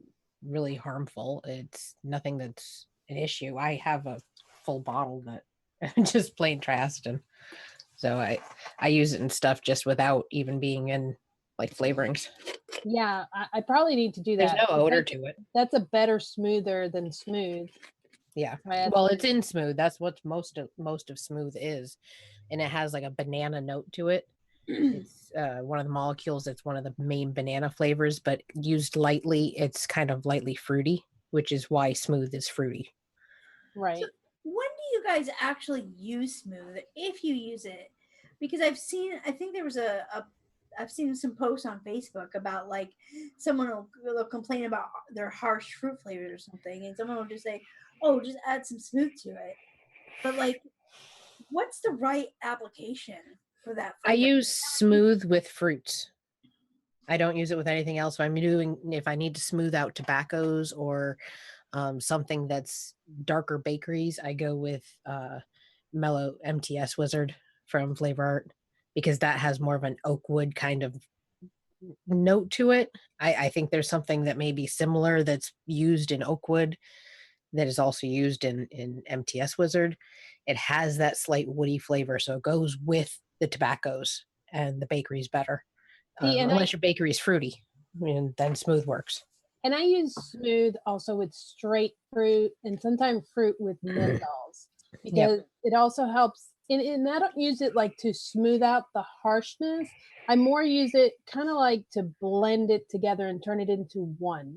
really harmful. It's nothing that's an issue. I have a full bottle that just plain triacetin. So I use it in stuff just without even being in like flavorings. Yeah, I probably need to do that. There's no odor to it. That's a better smoother than smooth. Yeah. Well, it's in smooth. That's what most of smooth is. And it has like a banana note to it. It's one of the molecules that's one of the main banana flavors, but used lightly, it's kind of lightly fruity, which is why smooth is fruity. Right. So when do you guys actually use smooth, if you use it? Because I think there was I've seen some posts on Facebook about like someone will complain about their harsh fruit flavors or something, and someone will just say, "Oh, just add some smooth to it." But like, what's the right application for that flavor? I use smooth with fruits. I don't use it with anything else. So if I need to smooth out tobaccos or something that's darker bakeries, I go with Mellow MTS Wizard from Flavor Art because that has more of an oak wood kind of note to it. I think there's something that may be similar that's used in oak wood that is also used in MTS Wizard. It has that slight woody flavor, so it goes with the tobaccos and the bakery's better. Unless your bakery is fruity, then smooth works. And I use smooth also with straight fruit and sometimes fruit with menthols because it also helps. And I don't use it like to smooth out the harshness. I more use it kind of like to blend it together and turn it into one.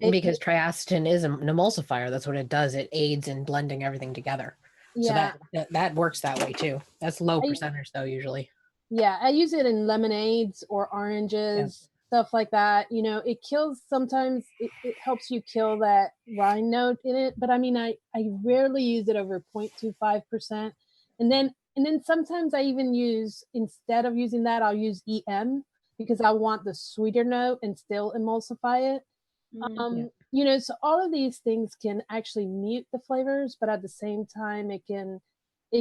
Because triacetin is an emulsifier. That's what it does. It aids in blending everything together. Yeah. So that works that way too. That's low percentage though, usually. Yeah, I use it in lemonades or oranges, stuff like that. It kills sometimes. It helps you kill that rind note in it. But I mean, I rarely use it over 0.25%. And then sometimes I even use, instead of using that, I'll use EM because I want the sweeter note and still emulsify it. So all of these things can actually mute the flavors, but at the same time, it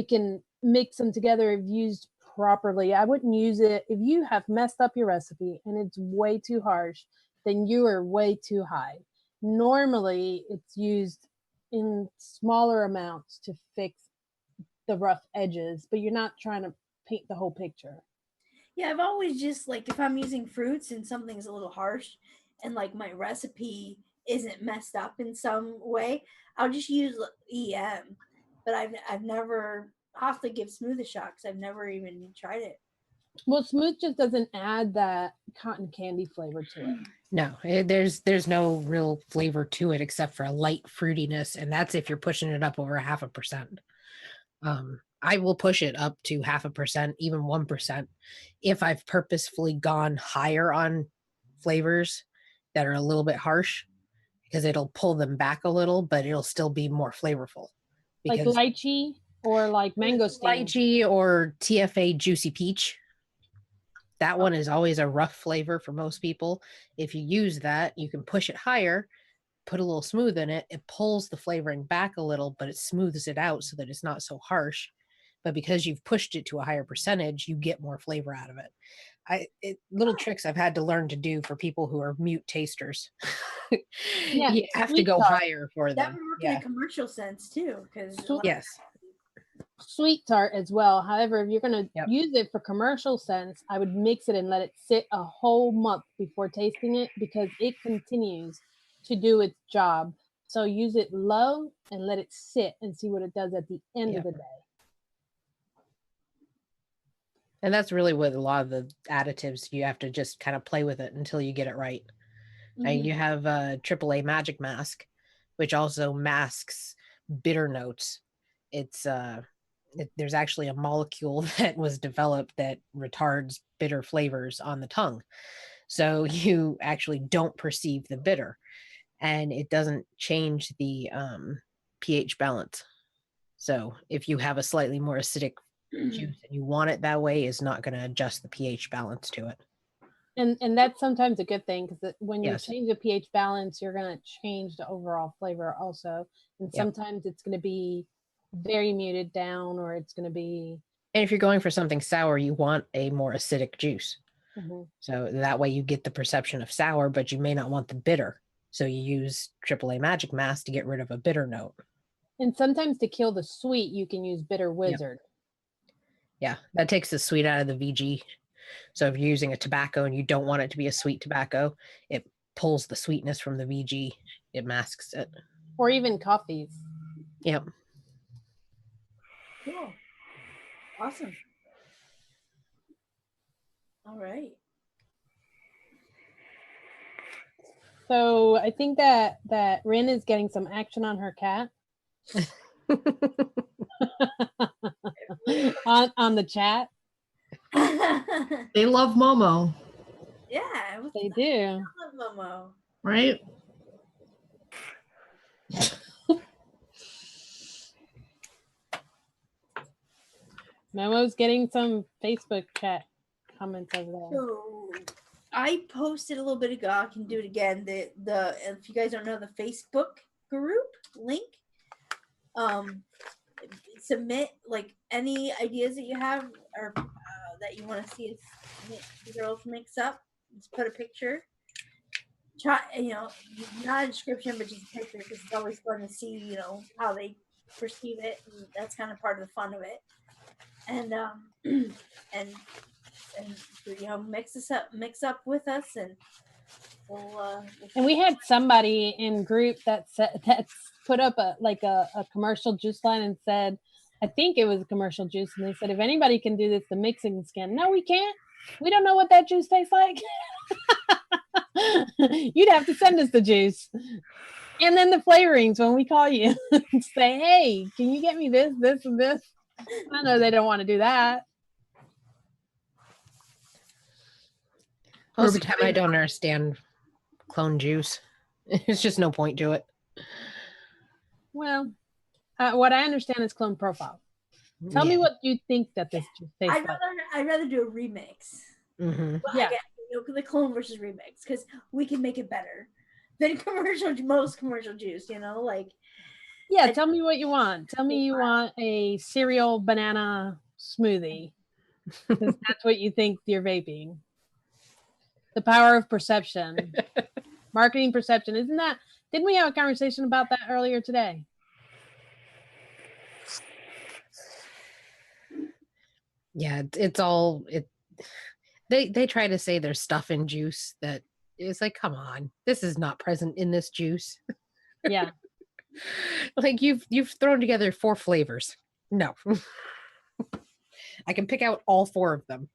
can mix them together if used properly. I wouldn't use it if you have messed up your recipe and it's way too harsh, then you are way too high. Normally, it's used in smaller amounts to fix the rough edges, but you're not trying to paint the whole picture. Yeah, I've always just like, if I'm using fruits and something's a little harsh and like my recipe isn't messed up in some way, I'll just use EM. But I've never, I'll have to give smooth a shot because I've never even tried it. Well, smooth just doesn't add that cotton candy flavor to it. No, there's no real flavor to it except for a light fruitiness, and that's if you're pushing it up over 0.5%. I will push it up to 0.5%, even 1%, if I've purposefully gone higher on flavors that are a little bit harsh, because it'll pull them back a little, but it'll still be more flavorful. Like Because lychee or like mangosteen. lychee or TFA juicy peach, that one is always a rough flavor for most people. If you use that, you can push it higher, put a little smooth in it. It pulls the flavoring back a little, but it smooths it out so that it's not so harsh. But because you've pushed it to a higher percentage, you get more flavor out of it. Little tricks I've had to learn to do for people who are mute tasters. Yeah, You have to sweet go tart. higher for That them. would work Yeah. in a commercial sense too, because Yes. Sweet tart as well. However, if you're going to Yep. use it for commercial sense, I would mix it and let it sit a whole month before tasting it, because it continues to do its job. So use it low and let it sit and see what it does at the end of Yep. the day. And that's really what a lot of the additives, you have to just kind of play with it until you get it right. And you have AAA Magic Mask, which also masks bitter notes. It's there's actually a molecule that was developed that retards bitter flavors on the tongue. So you actually don't perceive the bitter, and it doesn't change the pH balance. So if you have a slightly more acidic juice and you want it that way, it's not going to adjust the pH balance to it. And that's sometimes a good thing, because when you Yes. change the pH balance, you're going to change the overall flavor also. And Yep. sometimes it's going to be very muted down, or it's going to be. And if you're going for something sour, you want a more acidic juice. Mhm. So that way you get the perception of sour, but you may not want the bitter. So you use AAA Magic Mask to get rid of a bitter note. And sometimes to kill the sweet, you can use Bitter Wizard. Yeah, that takes the sweet out of the VG. So if you're using a tobacco and you don't want it to be a sweet tobacco, it pulls the sweetness from the VG. It masks it. Or even coffees. Yep. Cool. Awesome. All right. So I think that Rin is getting some action on her cat on the chat. They love Momo, Yeah, They do. I love Momo. right? Momo's getting some Facebook chat comments over there. So I posted a little bit ago. I can do it again. The if you guys don't know the Facebook group link, submit like any ideas that you have or that you want to see us the girls mix up. Just put a picture. Try, not a description, but just a picture, because it's always fun to see, how they perceive it, and that's kind of part of the fun of it. And mix up with us, and we'll And we had somebody in group that's put up a commercial juice line and said, I think it was a commercial juice, and they said, if anybody can do this, the mixing skin. No, we can't. We don't know what that juice tastes like. You'd have to send us the juice. And then the flavorings when we call you. Say, hey, can you get me this, this, and this? I know they don't want to do that. Most of the time, I don't understand clone juice. There's just no point to it. Well, what I understand is clone profile. Tell me what you think that this juice tastes like. I'd rather do a remix. Mm-hmm. Yeah. The clone versus remix, because we can make it better than most commercial juice. Yeah, tell me what you want. Tell me you want a cereal banana smoothie. That's what you think you're vaping. The power of perception. Marketing perception. Didn't we have a conversation about that earlier today? Yeah, it's all it. They try to say there's stuff in juice that is like, come on, this is not present in this juice. Yeah. Like you've thrown together 4 flavors. No. I can pick out all 4 of them.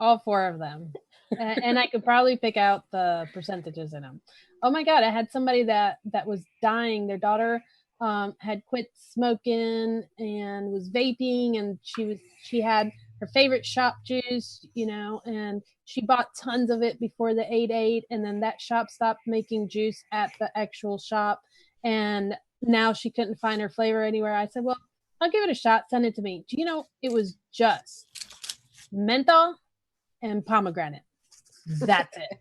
all 4 of them. And I could probably pick out the percentages in them. Oh my God, I had somebody that was dying. Their daughter had quit smoking and was vaping, and she had her favorite shop juice, you know, and she bought tons of it before the 8/8, and then that shop stopped making juice at the actual shop, and now she couldn't find her flavor anywhere. I said, well, I'll give it a shot. Send it to me. Do you know, it was just menthol and pomegranate. That's it.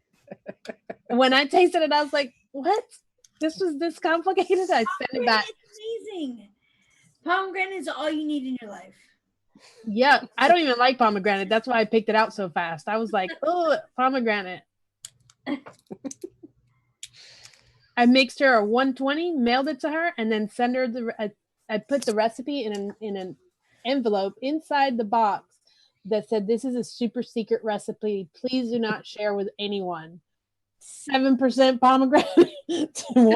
When I tasted it, I was like, what? This was this complicated? I sent it back. It's amazing. Pomegranate is all you need in your life. Yeah, I don't even like pomegranate. That's why I picked it out so fast. I was like, oh, pomegranate. I mixed her a 120, mailed it to her, and then sent her I put the recipe in an envelope inside the box that said, this is a super secret recipe. Please do not share with anyone. 7% pomegranate to 1%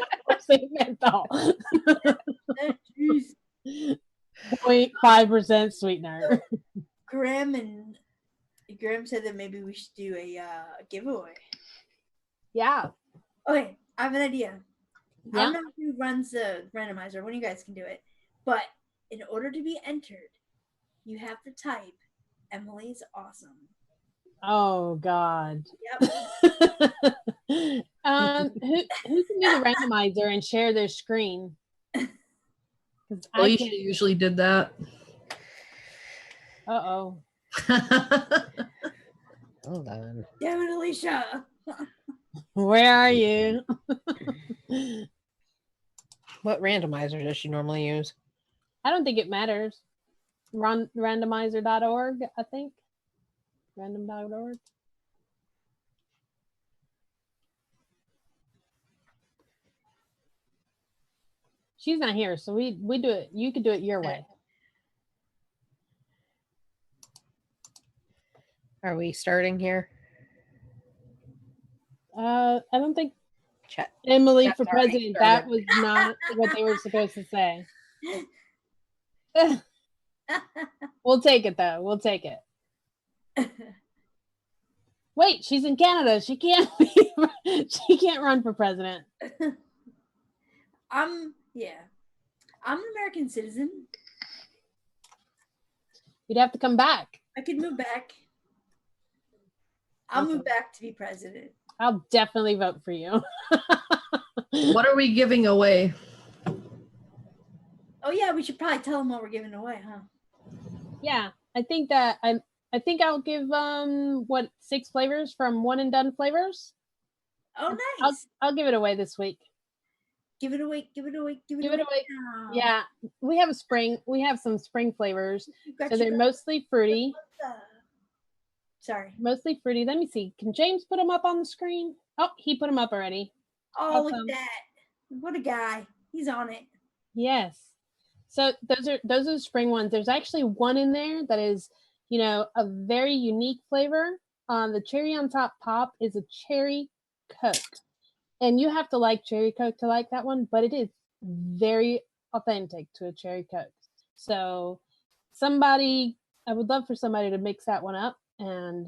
menthol. 0.5% sweetener. Graham said that maybe we should do a giveaway. Yeah. Okay, I have an idea. Yeah. I don't know who runs the randomizer. One of you guys can do it. But in order to be entered, you have to type Emily's awesome. Oh God. Yep. Who can do the randomizer and share their screen? Alicia usually did that. Uh-oh. Hold on. Damn it, Alicia. Where are you? What randomizer does she normally use? I don't think it matters. Randomizer.org, I think. Random.org. She's not here, so we do it. You could do it your way. Are we starting here? I don't think Chat. Emily Chat's for already president. started. That was not what they were supposed to say. We'll take it though. We'll take it. Wait, she's in Canada. She can't she can't run for president. I'm an American citizen. You'd have to come back. I could move back. I'll move back to be president. I'll definitely vote for you. What are we giving away? Oh yeah, we should probably tell them what we're giving away, huh? Yeah, I think I'll give 6 flavors from One and Done Flavors. Oh nice. I'll give it away this week. Give it away. Now. Yeah, we have some spring flavors. So they're mostly fruity. Sorry. Mostly fruity. Let me see. Can James put them up on the screen? Oh, he put them up already. Oh, Awesome. look at that. What a guy. He's on it. Yes. So those are the spring ones. There's actually one in there that is, a very unique flavor. The cherry on top pop is a cherry Coke. And you have to like cherry Coke to like that one, but it is very authentic to a cherry Coke. So I would love for somebody to mix that one up and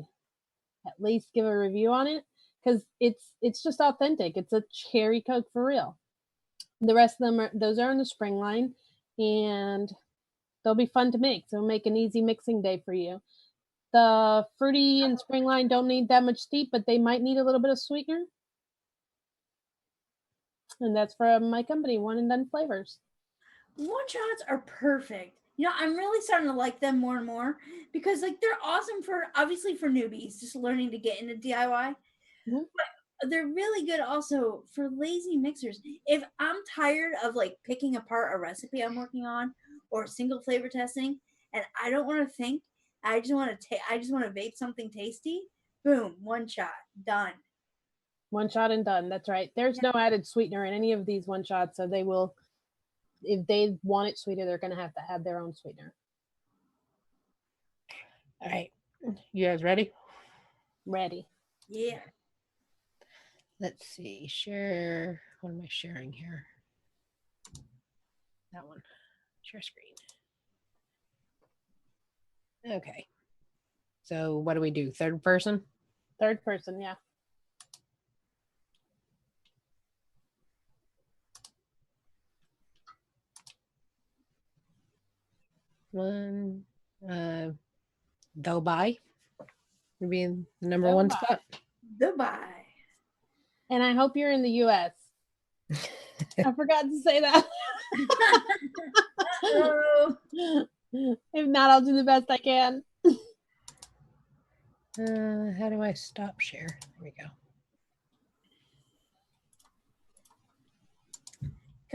at least give a review on it, because it's just authentic. It's a cherry Coke for real. The rest of them those are in the spring line, and they'll be fun to mix. It'll make an easy mixing day for you. The fruity and spring line don't need that much steep, but they might need a little bit of sweetener. And that's from my company, One and Done Flavors. One shots are perfect. I'm really starting to like them more and more because they're awesome for newbies just learning to get into DIY. Mm-hmm. But they're really good also for lazy mixers. If I'm tired of picking apart a recipe I'm working on or single flavor testing and I don't want to think, I just want to vape something tasty, boom, one shot, done. One shot and done. That's right. There's no added sweetener in any of these one shots, so they will, if they want it sweeter, they're going to have their own sweetener. All right. You guys ready? Ready. Yeah. Let's see. Share. What am I sharing here? That one. Share screen. Okay. So what do we do? Third person? Third person, yeah. One. Dubai would be in the number one Dubai. spot. Dubai. And I hope you're in the US. I forgot to say that. Oh, If not, I'll do the best I can. How do I stop share? There we go.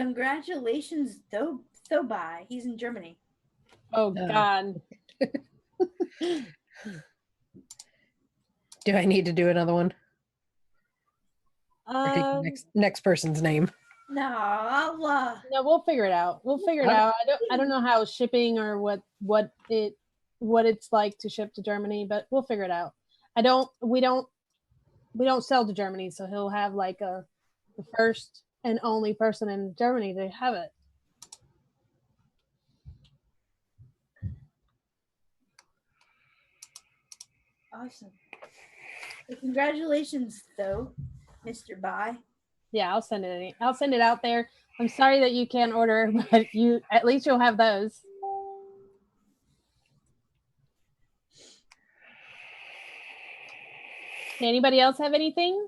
congratulations, Dubai. He's in Germany. Oh, God. Do I need to do another one? Or take the next person's name? No, Allah. No, we'll figure it out. We'll figure it out. I don't know how shipping or what it's like to ship to Germany, but we'll figure it out. We don't sell to Germany, so he'll have like the first and only person in Germany to have it. Awesome. Well, congratulations, though, Mr. Bai. Yeah, I'll send it. I'll send it out there. I'm sorry that you can't order, but at least you'll have those. Anybody else have anything?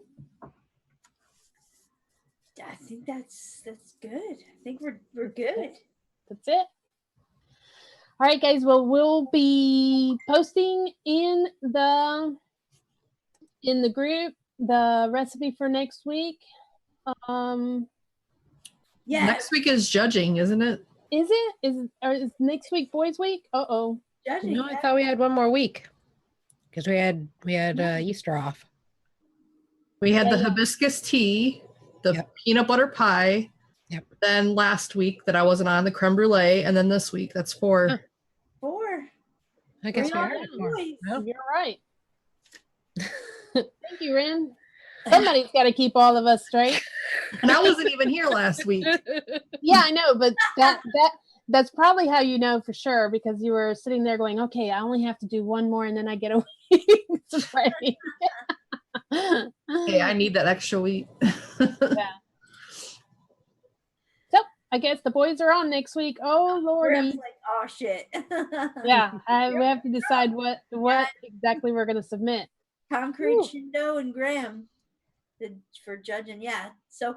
I think that's good. I think we're good. That's it. All right, guys. Well, we'll be posting in the group the recipe for next week. Yeah. Next week is judging, isn't it? Is it? Is next week boys' week? Uh-oh. Judging. No, I thought we had one more week because we had Easter off. We had Yeah, the yeah. hibiscus tea, the peanut butter pie. Yep. Then last week that I wasn't on, the creme brulee, and then this week that's 4. Huh. 4. I guess We're we on are. the boys. Well, You're right. Thank you, Ren. Somebody's got to keep all of us straight. And I wasn't even here last week. Yeah, I know, but that's probably how you know for sure, because you were sitting there going, okay, I only have to do one more and then I get a week to pray. Hey, I need that extra week. Yeah. So I guess the boys are on next week. Oh Lordy. Gram's like, oh shit. Yeah, we have to decide what exactly we're gonna submit. Concrete, Woo. Shindo, and Graham for judging. Yeah. So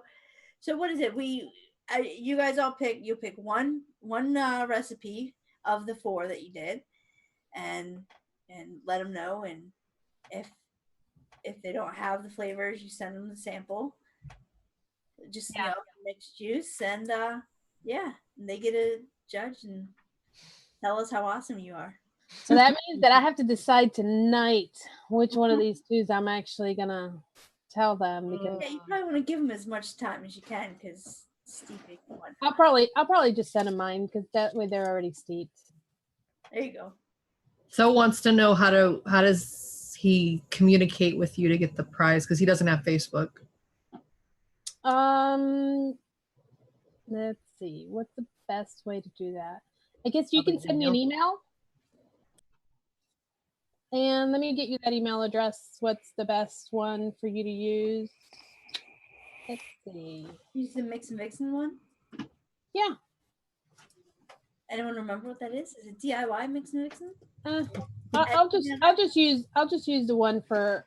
what is it? You guys all you pick one recipe of the 4 that you did, and let them know. And if they don't have the flavors, you send them the sample. Just mixed juice, and they get to judge and tell us how awesome you are. So that means that I have to decide tonight which one of these twos I'm actually gonna tell them, because Yeah, you probably want to give them as much time as you can, because steeping one. I'll probably just send them mine, because that way they're already steeped. There you go. So wants to know how does he communicate with you to get the prize, because he doesn't have Facebook. Let's see. What's the best way to do that? I guess you can send me an email. And let me get you that email address. What's the best one for you to use? Let's see. Use the Mix and Vixen one. Yeah. Anyone remember what that is? Is it DIY Mix and Vixen? I'll just use the one for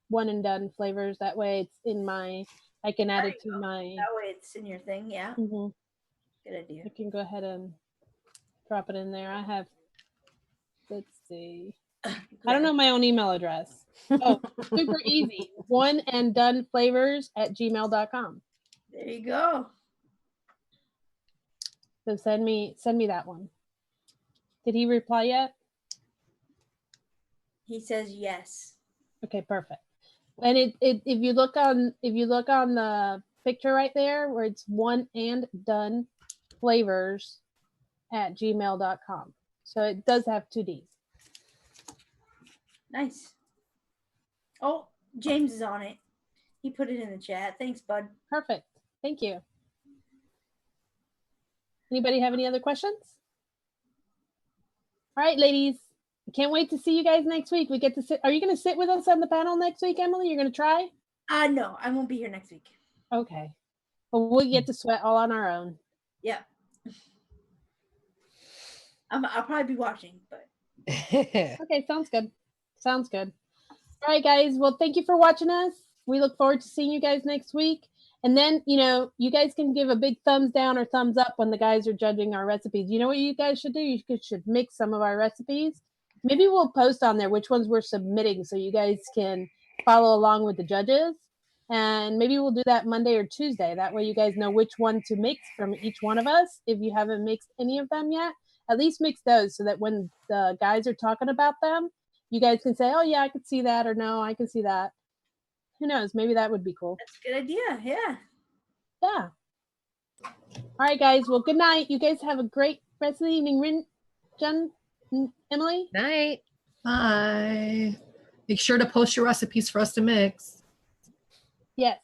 one and done flavors. That way it's in my, I can add it to my. That way it's in your thing. Yeah. Mm-hmm. Good idea. I can go ahead and drop it in there. I have. Let's see. I don't know my own email address. Oh, super easy. One and done flavors @gmail.com. There you go. So send me that one. Did he reply yet? He says yes. Okay, perfect. And if you look on the picture right there where it's one and done flavors @gmail.com. So it does have 2 D's. Nice. Oh, James is on it. He put it in the chat. Thanks, bud. Perfect. Thank you. Anybody have any other questions? All right, ladies. can't wait to see you guys next week. We get to sit. Are you going to sit with us on the panel next week, Emily? You're going to try? No, I won't be here next week. Okay. Well, we'll get to sweat all on our own. Yeah. I'll probably be watching, but Okay, sounds good. Sounds good. All right, guys. Well, thank you for watching us. We look forward to seeing you guys next week. And then, you guys can give a big thumbs down or thumbs up when the guys are judging our recipes. You know what you guys should do? You should mix some of our recipes. Maybe we'll post on there which ones we're submitting so you guys can follow along with the judges. And maybe we'll do that Monday or Tuesday. That way you guys know which one to mix from each one of us. If you haven't mixed any of them yet, at least mix those so that when the guys are talking about them, you guys can say, oh, yeah, I could see that, or no, I can see that. Who knows? Maybe that would be cool. that's a good idea. Yeah. Yeah. All right, guys. Well, good night. You guys have a great rest of the evening. Jen, Emily? Night. Bye. Make sure to post your recipes for us to mix. Yes.